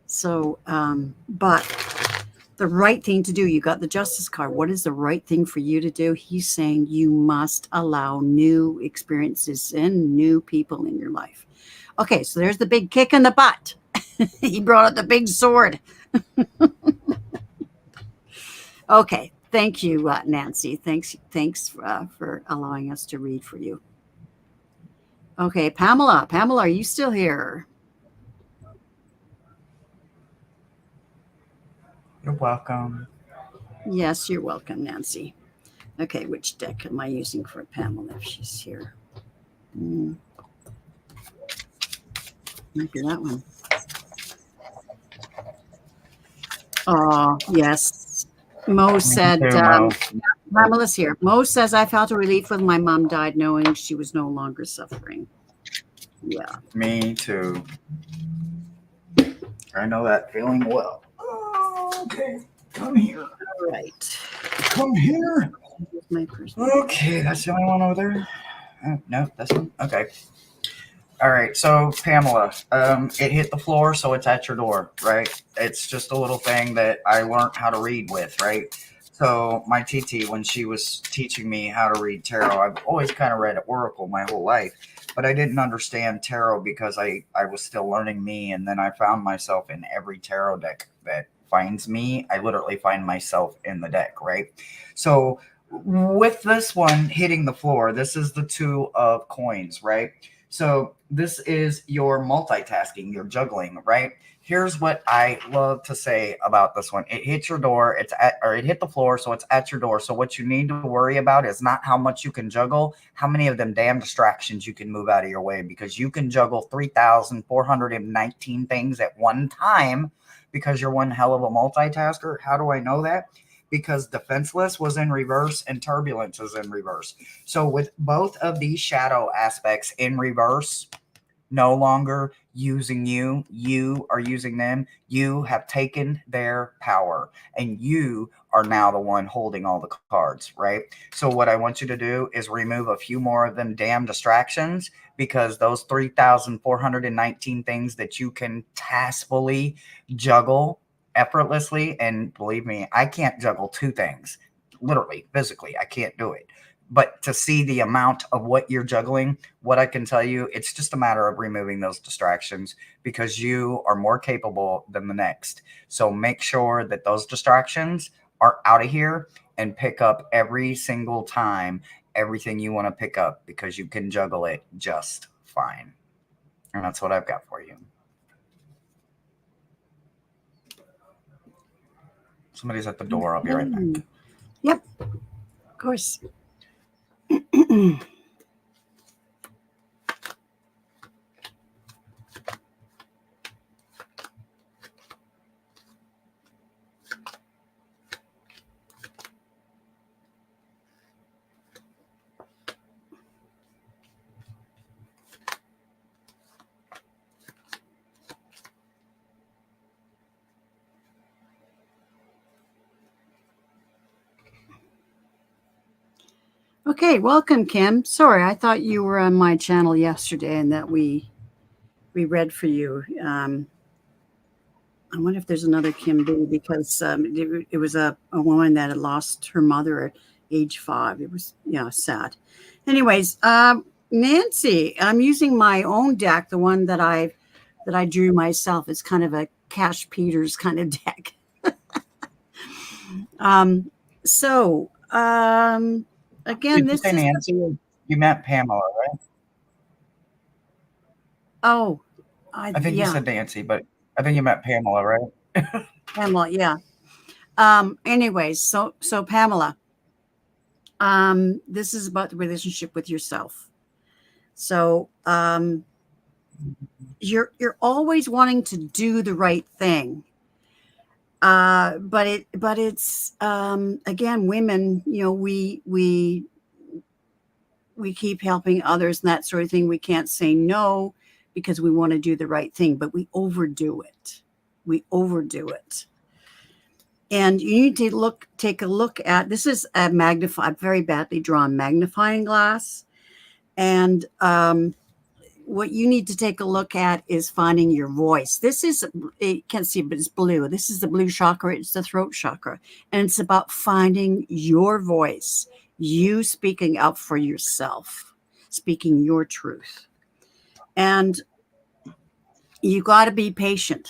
So, but the right thing to do, you got the Justice card. What is the right thing for you to do? He's saying you must allow new experiences and new people in your life. Okay, so there's the big kick in the butt. He brought out the big sword. Okay. Thank you, Nancy. Thanks for allowing us to read for you. Okay, Pamela. Pamela, are you still here? You're welcome. Yes, you're welcome, Nancy. Okay, which deck am I using for Pamela if she's here? Might be that one. Oh, yes. Mo said, Pamela's here. Mo says, I felt a relief when my mom died knowing she was no longer suffering. Yeah. Me too. I know that feeling well. Oh, okay. Come here. All right. Come here. My person. Okay, that's the only one over there. Oh, no, that's one. Okay. All right, so Pamela, it hit the floor, so it's at your door, right? It's just a little thing that I learned how to read with, right? So my TT, when she was teaching me how to read tarot, I've always kind of read Oracle my whole life, but I didn't understand tarot because I was still learning me, and then I found myself in every tarot deck that finds me. I literally find myself in the deck, right? So with this one hitting the floor, this is the two of coins, right? So this is your multitasking, your juggling, right? Here's what I love to say about this one. It hit your door, it hit the floor, so it's at your door. So what you need to worry about is not how much you can juggle, how many of them damn distractions you can move out of your way, because you can juggle 3,419 things at one time because you're one hell of a multitasker. How do I know that? Because defenseless was in reverse and turbulence is in reverse. So with both of these shadow aspects in reverse, no longer using you, you are using them. You have taken their power and you are now the one holding all the cards, right? So what I want you to do is remove a few more of them damn distractions, because those 3,419 things that you can taskfully juggle effortlessly, and believe me, I can't juggle two things. Literally, physically, I can't do it. But to see the amount of what you're juggling, what I can tell you, it's just a matter of removing those distractions, because you are more capable than the next. So make sure that those distractions are out of here and pick up every single time everything you want to pick up, because you can juggle it just fine. And that's what I've got for you. Somebody's at the door. I'll be right back. Yep, of course. Okay, welcome, Kim. Sorry, I thought you were on my channel yesterday and that we read for you. I wonder if there's another Kim B, because it was a woman that had lost her mother at age 5. It was, sad. Anyways, Nancy, I'm using my own deck, the one that I drew myself. It's kind of a Cash Peters kind of deck. So again, Did you this say is Nancy? You meant Pamela, right? oh, I think you yeah, said Nancy, but I think you meant Pamela, right? Pamela, yeah. Anyways, so Pamela, this is about the relationship with yourself. So you're always wanting to do the right thing. But it's again, women, we keep helping others and that sort of thing. We can't say no because we want to do the right thing, but we overdo it. We overdo it. And you need to take a look at, this is a very badly drawn magnifying glass. And what you need to take a look at is finding your voice. This is, you can't see it, but it's blue. This is the blue chakra. It's the throat chakra. And it's about finding your voice, you speaking up for yourself, speaking your truth. And you got to be patient.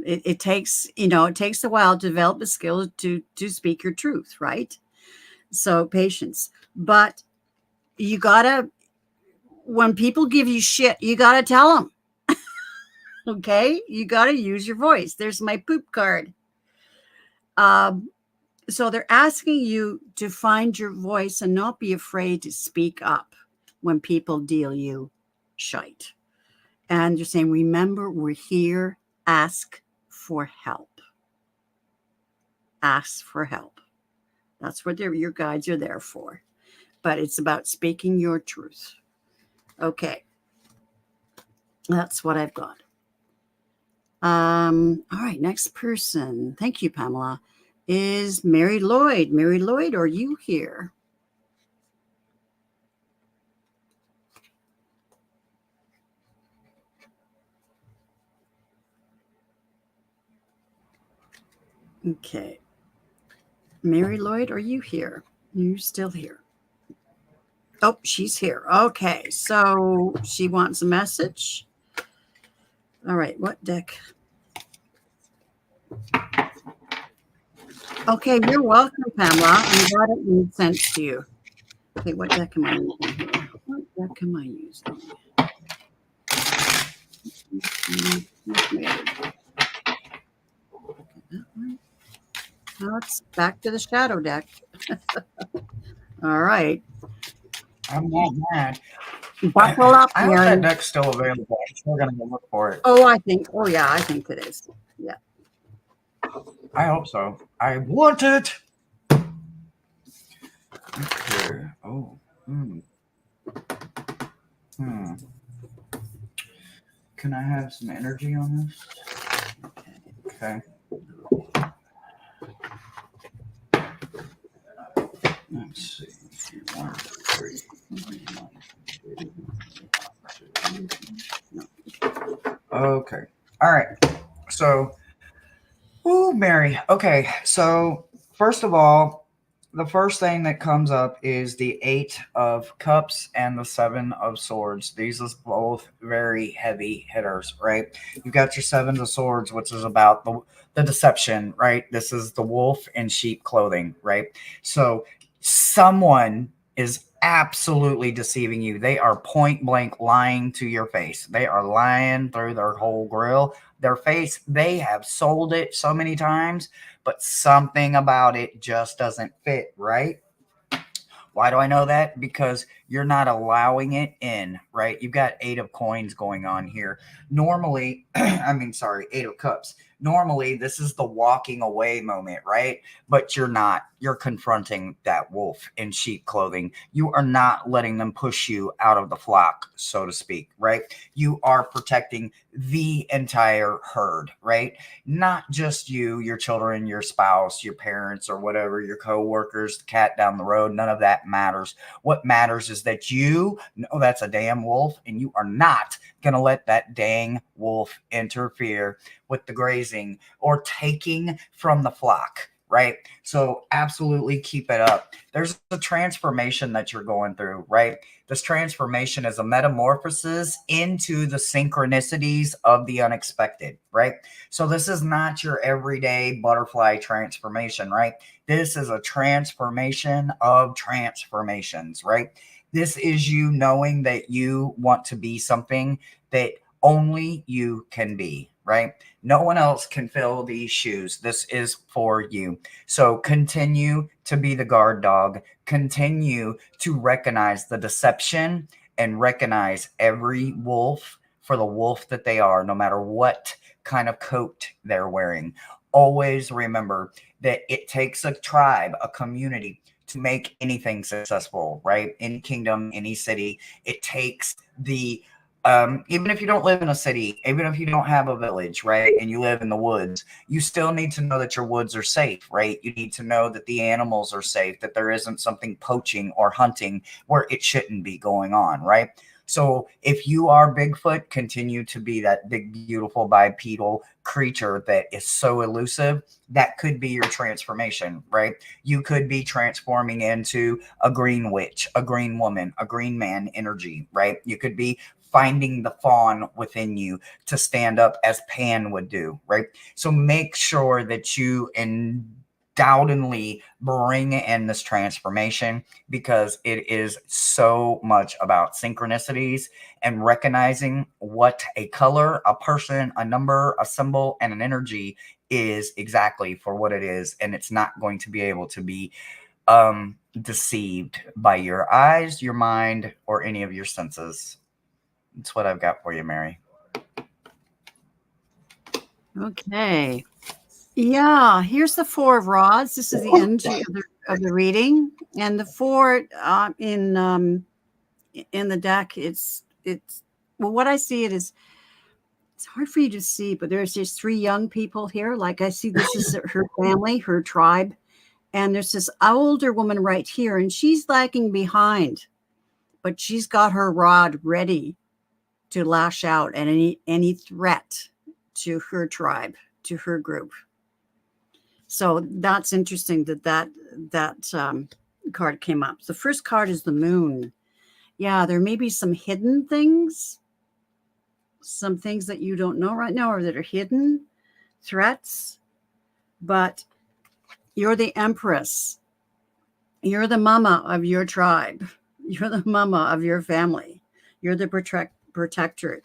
It takes, it takes a while to develop the skill to speak your truth, right? So patience. But you got to, when people give you shit, you got to tell them. Okay, you got to use your voice. There's my poop card. So they're asking you to find your voice and not be afraid to speak up when people deal you shite. And you're saying, remember, we're here. Ask for help. Ask for help. That's what your guides are there for. But it's about speaking your truth. Okay. That's what I've got. All right, next person. Thank you, Pamela. Is Mary Lloyd. Mary Lloyd, are you here? Okay. Mary Lloyd, are you here? You're still here. Oh, she's here. Okay. So she wants a message. All right. What deck? Okay. You're welcome, Pamela. I'm glad it made sense to you. Okay. What deck am I using here? What deck am I using? Now it's back to the shadow deck. All right. I'm not mad. Buckle up, I hope Mary. that deck's still available. I'm still gonna go look for it. Oh, I think it is. Yeah. I hope so. I want it. Okay. Oh. Can I have some energy on this? Okay. Let's see. 1, 3. Okay. All right. So, ooh, Mary. Okay. So, first of all, the first thing that comes up is the 8 of Cups and the 7 of Swords. These are both very heavy hitters, right? You've got your 7 of Swords, which is about the deception, right? This is the wolf in sheep clothing, right? So someone is absolutely deceiving you. They are point blank lying to your face. They are lying through their whole grill, their face. They have sold it so many times, but something about it just doesn't fit, right? Why do I know that? Because you're not allowing it in, right? You've got 8 of coins going on here. Normally, sorry, 8 of cups. Normally, this is the walking away moment, right? But you're not. You're confronting that wolf in sheep clothing. You are not letting them push you out of the flock, so to speak, right? You are protecting the entire herd, right? Not just you, your children, your spouse, your parents, or whatever, your co-workers, the cat down the road. None of that matters. What matters is that you know that's a damn wolf, and you are not going to let that dang wolf interfere with the grazing or taking from the flock, right? So absolutely keep it up. There's a transformation that you're going through, right? This transformation is a metamorphosis into the synchronicities of the unexpected, right? So this is not your everyday butterfly transformation, right? This is a transformation of transformations, right? This is you knowing that you want to be something that only you can be, right? No one else can fill these shoes. This is for you. So continue to be the guard dog. Continue to recognize the deception and recognize every wolf for the wolf that they are, no matter what kind of coat they're wearing. Always remember that it takes a tribe, a community to make anything successful, right? Any kingdom, any city, it takes the even if you don't live in a city, even if you don't have a village, right, and you live in the woods, you still need to know that your woods are safe, right? You need to know that the animals are safe, that there isn't something poaching or hunting where it shouldn't be going on, right? So if you are Bigfoot, continue to be that big, beautiful bipedal creature that is so elusive. That could be your transformation, right? You could be transforming into a green witch, a green woman, a green man energy, right? You could be finding the fawn within you to stand up as Pan would do, right? So make sure that you undoubtedly bring in this transformation, because it is so much about synchronicities and recognizing what a color, a person, a number, a symbol, and an energy is exactly for what it is. And it's not going to be able to be deceived by your eyes, your mind, or any of your senses. That's what I've got for you, Mary. Okay. Yeah, here's the 4 of rods. This is the energy of the reading, and the 4 in the deck. It's well, what I see it is. It's hard for you to see, but there's just 3 young people here. Like I see, this is her family, her tribe, and there's this older woman right here, and she's lagging behind, but she's got her rod ready to lash out at any threat to her tribe, to her group. So that's interesting that card came up. The first card is the moon. Yeah, there may be some hidden things, some things that you don't know right now or that are hidden threats, but you're the empress. You're the mama of your tribe. You're the mama of your family. You're the protector.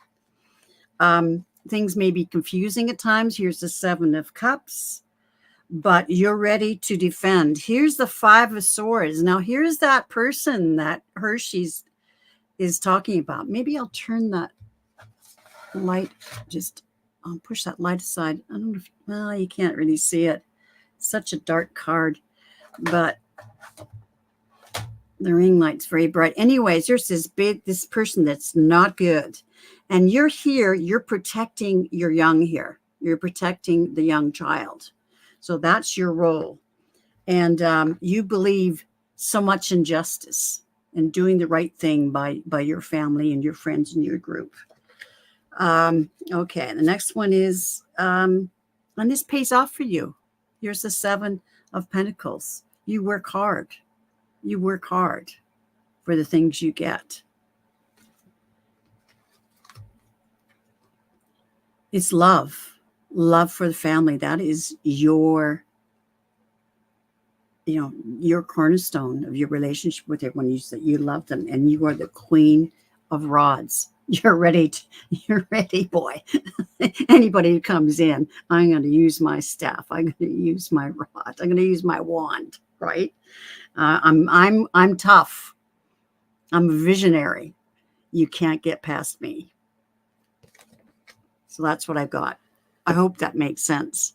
Things may be confusing at times. Here's the Seven of Cups, but you're ready to defend. Here's the Five of Swords. Now, here's that person that Hershe's is talking about. Maybe I'll turn that light, just I'll push that light aside. I don't know if, well, you can't really see it. Such a dark card, but the ring light's very bright. Anyways, there's this person that's not good. And you're here, you're protecting your young here. You're protecting the young child. So that's your role. And you believe so much in justice and doing the right thing by your family and your friends and your group. Okay, the next one is, and this pays off for you. Here's the Seven of Pentacles. You work hard. You work hard for the things you get. It's love for the family. That is your cornerstone of your relationship with everyone. You love them, and you are the queen of rods. You're ready, boy. Anybody who comes in, I'm going to use my staff. I'm going to use my rod. I'm going to use my wand. Right? I'm tough. I'm a visionary. You can't get past me. So that's what I've got. I hope that makes sense.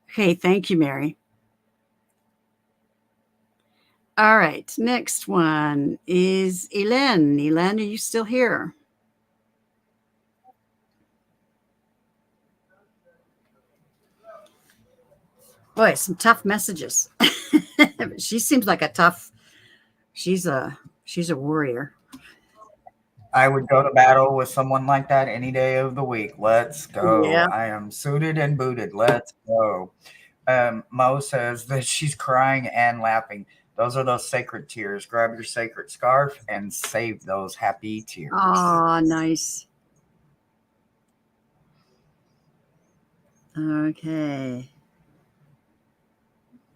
Okay, thank you, Mary. All right, next one is Elen. Elen, are you still here? Boy, some tough messages. She seems like she's a warrior. I would go to battle with someone like that any day of the week. Let's go. Yeah. I am suited and booted. Let's go. Mo says that she's crying and laughing. Those are those sacred tears. Grab your sacred scarf and save those happy tears. Oh, nice. Okay.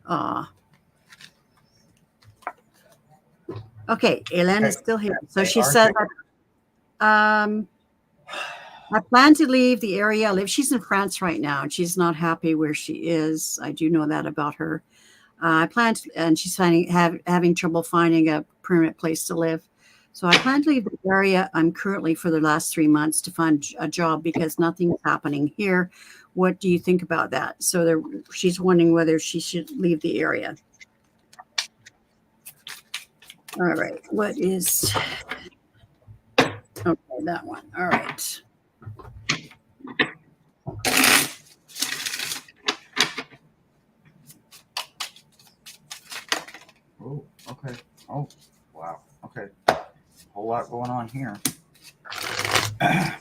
Aw. Okay, Elen is still here. So she said, I plan to leave the area I live. She's in France right now, and she's not happy where she is. I do know that about her. I plan to, and she's having trouble finding a permanent place to live. So I plan to leave the area I'm currently for the last 3 months to find a job because nothing's happening here. What do you think about that? So she's wondering whether she should leave the area. All right. What is... Okay, that one. All right. Oh, okay. Oh, wow. Okay. Whole lot going on here.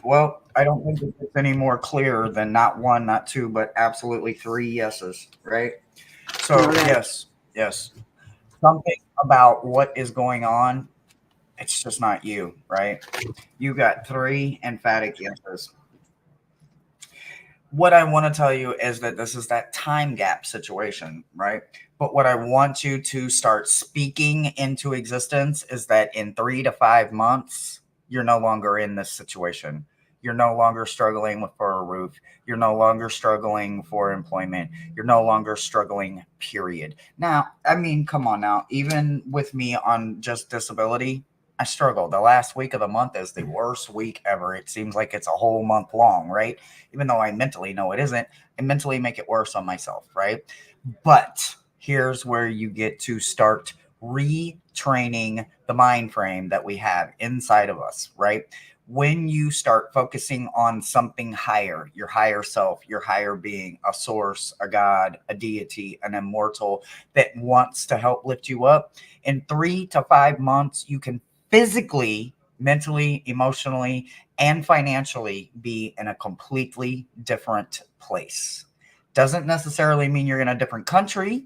Well, I don't think it gets any more clear than not one, not two, but absolutely 3 yeses, right? So, yes. Something about what is going on, it's just not you, right? You got 3 emphatic yeses. What I want to tell you is that this is that time gap situation, right? But what I want you to start speaking into existence is that in 3 to 5 months, you're no longer in this situation. You're no longer struggling for a roof. You're no longer struggling for employment. You're no longer struggling, period. Now, I mean, come on now. Even with me on just disability, I struggle. The last week of the month is the worst week ever. It seems like it's a whole month long, right? Even though I mentally know it isn't, I mentally make it worse on myself, right? But here's where you get to start retraining the mind frame that we have inside of us, right? When you start focusing on something higher, your higher self, your higher being, a source, a God, a deity, an immortal that wants to help lift you up, in 3 to 5 months, you can physically, mentally, emotionally, and financially be in a completely different place. Doesn't necessarily mean you're in a different country,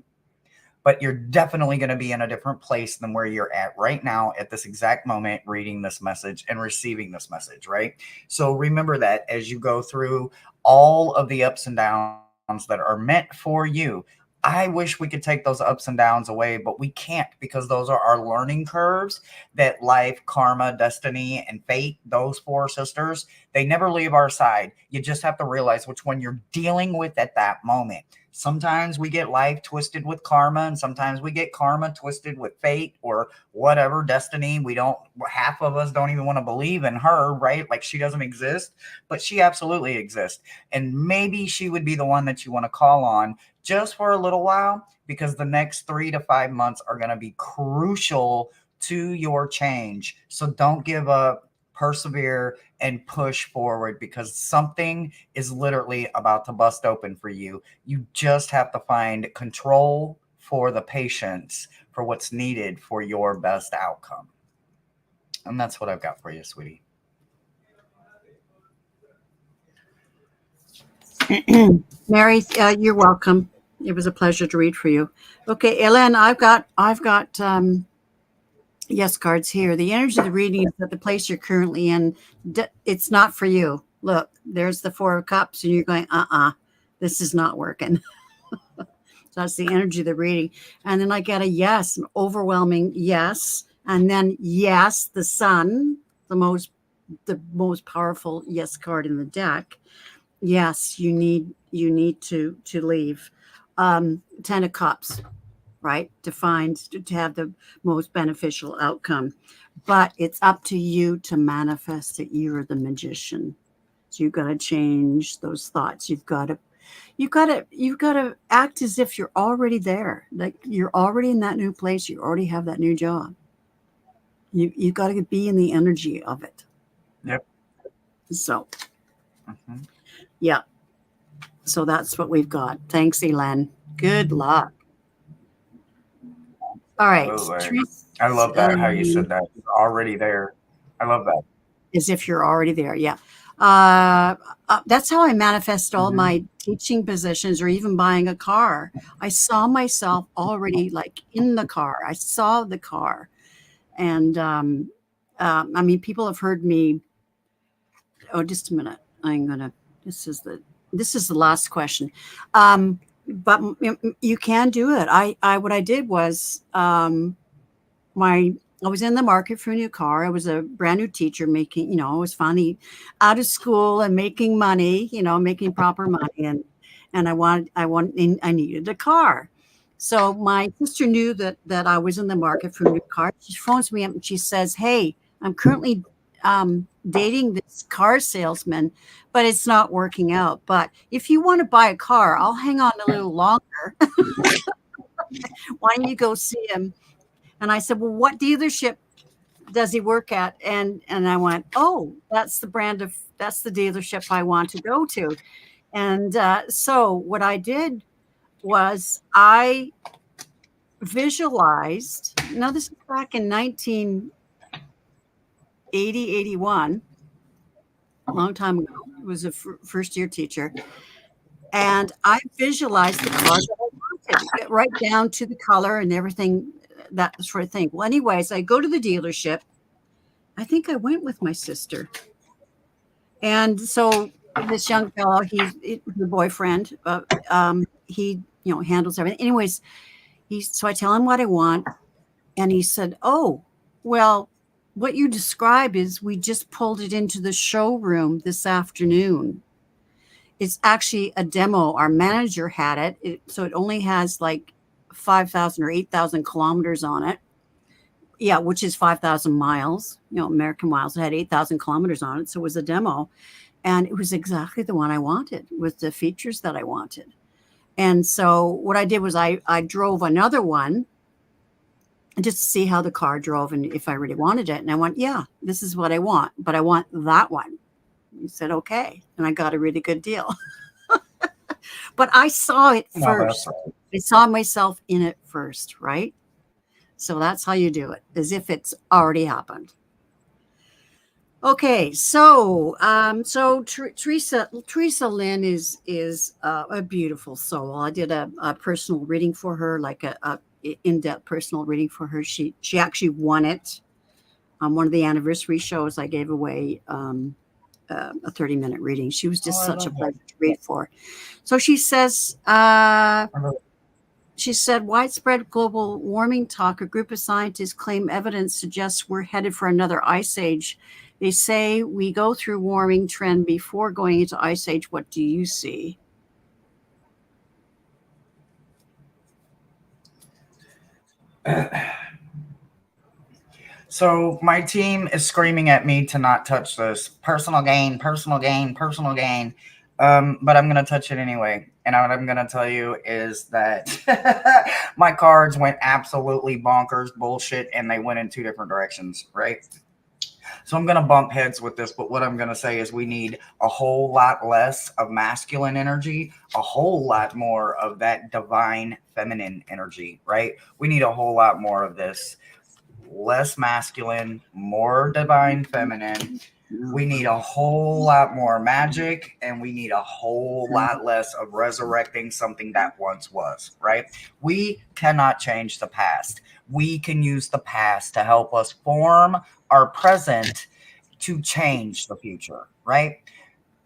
but you're definitely going to be in a different place than where you're at right now at this exact moment, reading this message and receiving this message, right? So remember that as you go through all of the ups and downs that are meant for you. I wish we could take those ups and downs away, but we can't, because those are our learning curves that life, karma, destiny, and fate, those four sisters, they never leave our side. You just have to realize which one you're dealing with at that moment. Sometimes we get life twisted with karma, and sometimes we get karma twisted with fate or whatever, destiny. We don't, half of us don't even want to believe in her, right? Like she doesn't exist, but she absolutely exists. And maybe she would be the one that you want to call on just for a little while, because the next 3 to 5 months are going to be crucial to your change. So don't give up, persevere, and push forward, because something is literally about to bust open for you. You just have to find control for the patience for what's needed for your best outcome. And that's what I've got for you, sweetie. Mary, you're welcome. It was a pleasure to read for you. Okay, Ellen, I've got yes cards here. The energy of the reading is that the place you're currently in, it's not for you. Look, there's the Four of Cups, and you're going, this is not working. So that's the energy of the reading. And then I get a yes, an overwhelming yes, and then yes, the Sun, the most powerful yes card in the deck. Yes, you need to leave. 10 of Cups, right? To have the most beneficial outcome. But it's up to you to manifest it. You're the magician. So you've got to change those thoughts. You've got to act as if you're already there. Like you're already in that new place. You already have that new job. You've got to be in the energy of it. Yep. So Mhm. yeah. So that's what we've got. Thanks, Elan. Good luck. All right. Absolutely. Trees, I love that, how you said that. You're already there. I love that. as if you're already there. Yeah. Uh, that's how I manifest all Hmm. my teaching positions or even buying a car. I saw myself already like in the car. I saw the car. And I mean, people have heard me. Oh, just a minute. This is the last question. But you can do it. What I did was, my I was in the market for a new car. I was a brand new teacher making, I was finally out of school and making money, making proper money, and I needed a car. So my sister knew that I was in the market for a new car. She phones me up and she says, "Hey, I'm currently dating this car salesman, but it's not working out. But if you want to buy a car, I'll hang on a little longer. Why don't you go see him?" And I said, "Well, what dealership does he work at?" And I went, "Oh, that's the dealership I want to go to." And so what I did was I visualized. Now this is back in 1980, 81, a long time ago. I was a first year teacher, and I visualized the car that I wanted, right down to the color and everything, that sort of thing. Well, anyways, I go to the dealership. I think I went with my sister. And so this young fellow, he's the boyfriend. He, handles everything. Anyways, so I tell him what I want, and he said, "Oh, well, what you describe is we just pulled it into the showroom this afternoon. It's actually a demo. Our manager had so it only has like 5,000 or 8,000 kilometers on it. Yeah, which is 5,000 miles, American miles. It had 8,000 kilometers on it, so it was a demo." And it was exactly the one I wanted with the features that I wanted. And so what I did was I drove another one just to see how the car drove and if I really wanted it. And I went, "Yeah, this is what I want, but I want that one." He said, "Okay." And I got a really good deal. But I saw it No, that's first. right. I saw myself in it first, right? So that's how you do it, as if it's already happened. Okay, so Teresa Lynn is a beautiful soul. I did a personal reading for her, like a in-depth personal reading for her. She actually won it on one of the anniversary shows. I gave away a 30-minute reading. She was Oh, just I such love a that. pleasure to read for. So I love she said, widespread global warming talk. A group of scientists claim evidence suggests we're headed for another ice age. They say we go through warming trend before going into ice age. What do you see? So my team is screaming at me to not touch this. Personal gain, personal gain, personal gain. But I'm gonna touch it anyway. And what I'm gonna tell you is that my cards went absolutely bonkers bullshit, and they went in two different directions, right? So I'm going to bump heads with this, but what I'm going to say is we need a whole lot less of masculine energy, a whole lot more of that divine feminine energy, right? We need a whole lot more of this. Less masculine, more divine feminine. We need a whole lot more magic, and we need a whole lot less of resurrecting something that once was, right? We cannot change the past. We can use the past to help us form our present to change the future, right?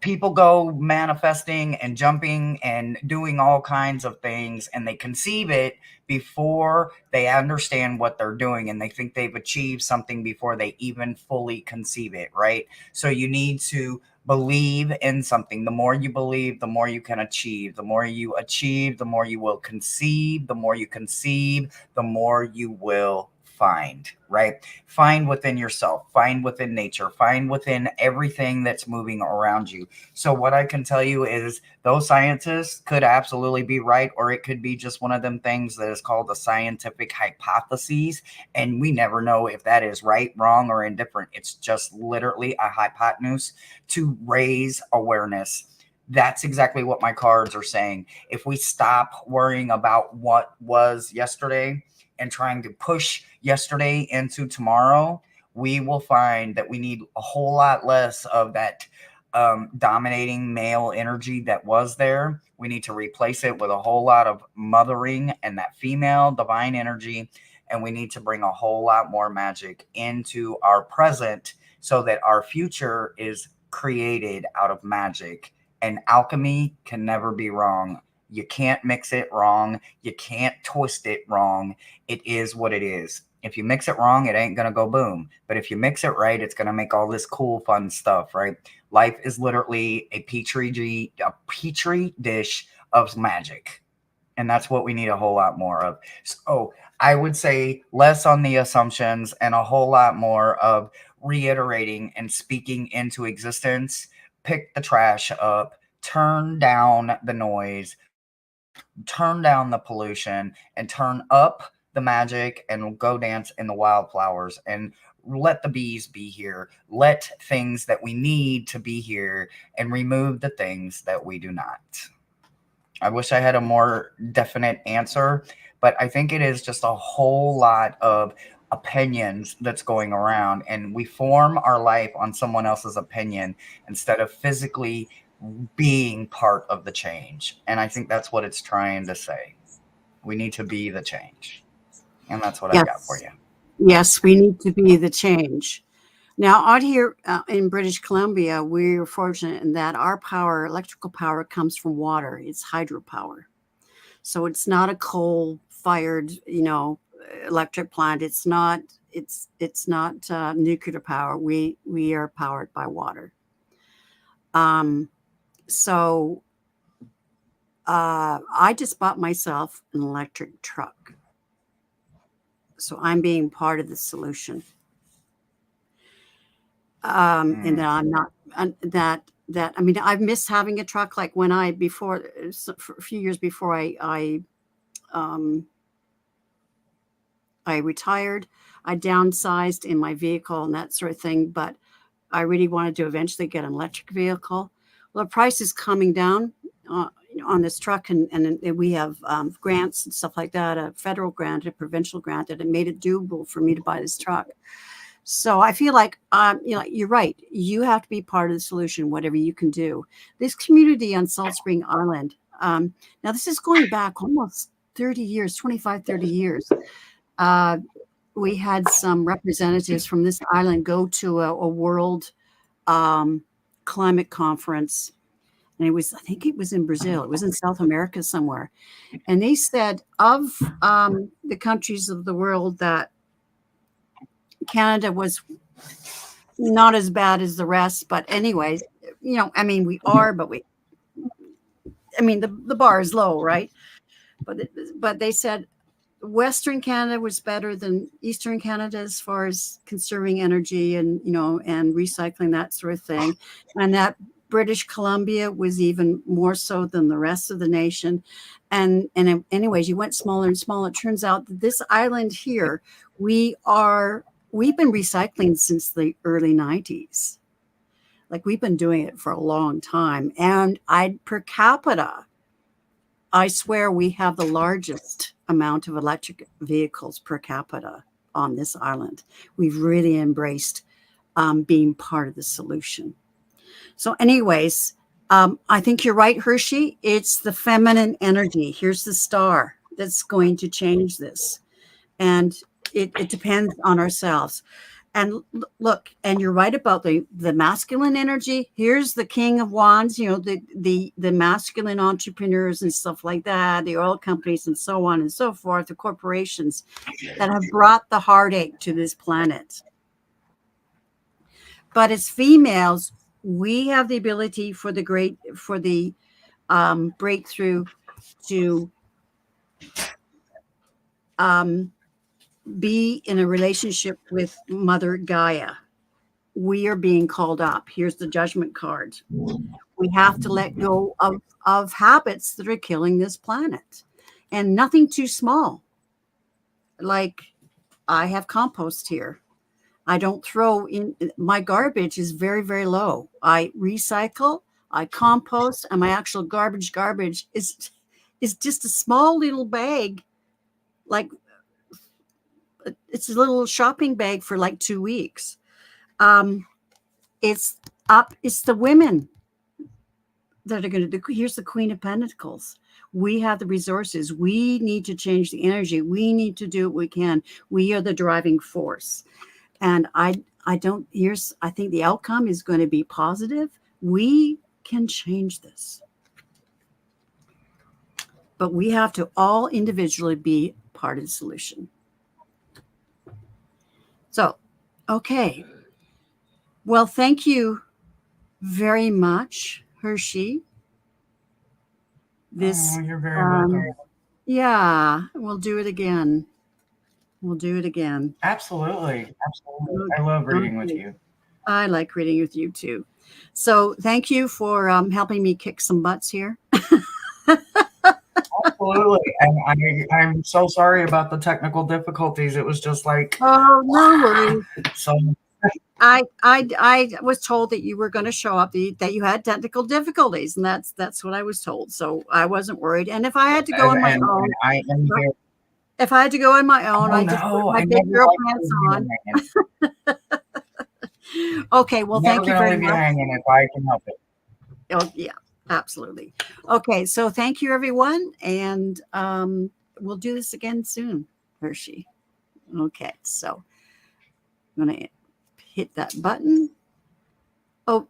People go manifesting and jumping and doing all kinds of things, and they conceive it before they understand what they're doing, and they think they've achieved something before they even fully conceive it, right? So you need to believe in something. The more you believe, the more you can achieve. The more you achieve, the more you will conceive. The more you conceive, the more you will find, right? Find within yourself, find within nature, find within everything that's moving around you. So what I can tell you is those scientists could absolutely be right, or it could be just one of them things that is called a scientific hypothesis, and we never know if that is right, wrong, or indifferent. It's just literally a hypotenuse to raise awareness. That's exactly what my cards are saying. If we stop worrying about what was yesterday and trying to push yesterday into tomorrow, we will find that we need a whole lot less of that dominating male energy that was there. We need to replace it with a whole lot of mothering and that female divine energy. And we need to bring a whole lot more magic into our present so that our future is created out of magic. And alchemy can never be wrong. You can't mix it wrong. You can't twist it wrong. It is what it is. If you mix it wrong, it ain't going to go boom. But if you mix it right, it's going to make all this cool, fun stuff, right? Life is literally a petri dish of magic. And that's what we need a whole lot more of. So I would say less on the assumptions and a whole lot more of reiterating and speaking into existence. Pick the trash up, turn down the noise, turn down the pollution, and turn up the magic, and go dance in the wildflowers, and let the bees be here. Let things that we need to be here, and remove the things that we do not. I wish I had a more definite answer, but I think it is just a whole lot of opinions that's going around, and we form our life on someone else's opinion instead of physically being part of the change. And I think that's what it's trying to say. We need to be the change. And that's what I got for Yes, you. yes, we need to be the change. Now, out here in British Columbia, we're fortunate in that our power, electrical power, comes from water. It's hydropower. So it's not a coal fired, electric plant. It's not nuclear power. We are powered by water. Um, so I just bought myself an electric truck. So I'm being part of the solution. And Mm, that I'm not that I mean I've missed having a truck. Like when I before for a few years before um, I retired, I downsized in my vehicle and that sort of thing. But I really wanted to eventually get an electric vehicle. Well, the price is coming down on this truck, and we have grants and stuff like that, a federal grant, a provincial grant, and it made it doable for me to buy this truck. So I feel like, you're right. You have to be part of the solution, whatever you can do. This community on Salt Spring Island, now this is going back almost 30 years, 25, 30 years. Uh, we had some representatives from this island go to a world climate conference. And I think it was in Brazil. It was in South America somewhere. And they said of the countries of the world that Canada was not as bad as the rest. But anyways, I mean, we are, but the bar is low, right? But they said Western Canada was better than Eastern Canada as far as conserving energy and and recycling, that sort of thing, and that British Columbia was even more so than the rest of the nation. And anyways, you went smaller and smaller. It turns out that this island here, we've been recycling since the early 90s. Like, we've been doing it for a long time, and per capita, I swear we have the largest amount of electric vehicles per capita on this island. We've really embraced being part of the solution. So, anyways, I think you're right, Hershe. It's the feminine energy. Here's the star that's going to change this. And it depends on ourselves. And look, and you're right about the masculine energy. Here's the King of Wands, the masculine entrepreneurs and stuff like that, the oil companies and so on and so forth, the corporations that have brought the heartache to this planet. But as females, we have the ability for the breakthrough to be in a relationship with Mother Gaia. We are being called up. Here's the judgment card. We have to let go of habits that are killing this planet, and nothing too small. Like, I have compost here. I don't throw in, my garbage is very, very low. I recycle, I compost, and my actual garbage is just a small little bag. Like, it's a little shopping bag for like 2 weeks. It's the women that are going to do. Here's the Queen of Pentacles. We have the resources. We need to change the energy. We need to do what we can. We are the driving force. And I think the outcome is going to be positive. We can change this. But we have to all individually be part of the solution. So, okay. Well, thank you very much, Hershe. You're very welcome. Yeah, we'll do it again. Absolutely. I love reading with you. I like reading with you too. So thank you for helping me kick some butts here. Absolutely. And I'm so sorry about the technical difficulties. It was just like, oh, no worries. So I was told that you were going to show up, that you had technical difficulties, and that's what I was told. So I wasn't worried. And if I had to go on my own, I just put my big girl pants on. Okay, well, thank you very much. Hanging if I can help it. Oh, yeah, absolutely. Okay, so thank you, everyone, and we'll do this again soon, Hershe. Okay, so I'm going to hit that button. Oh,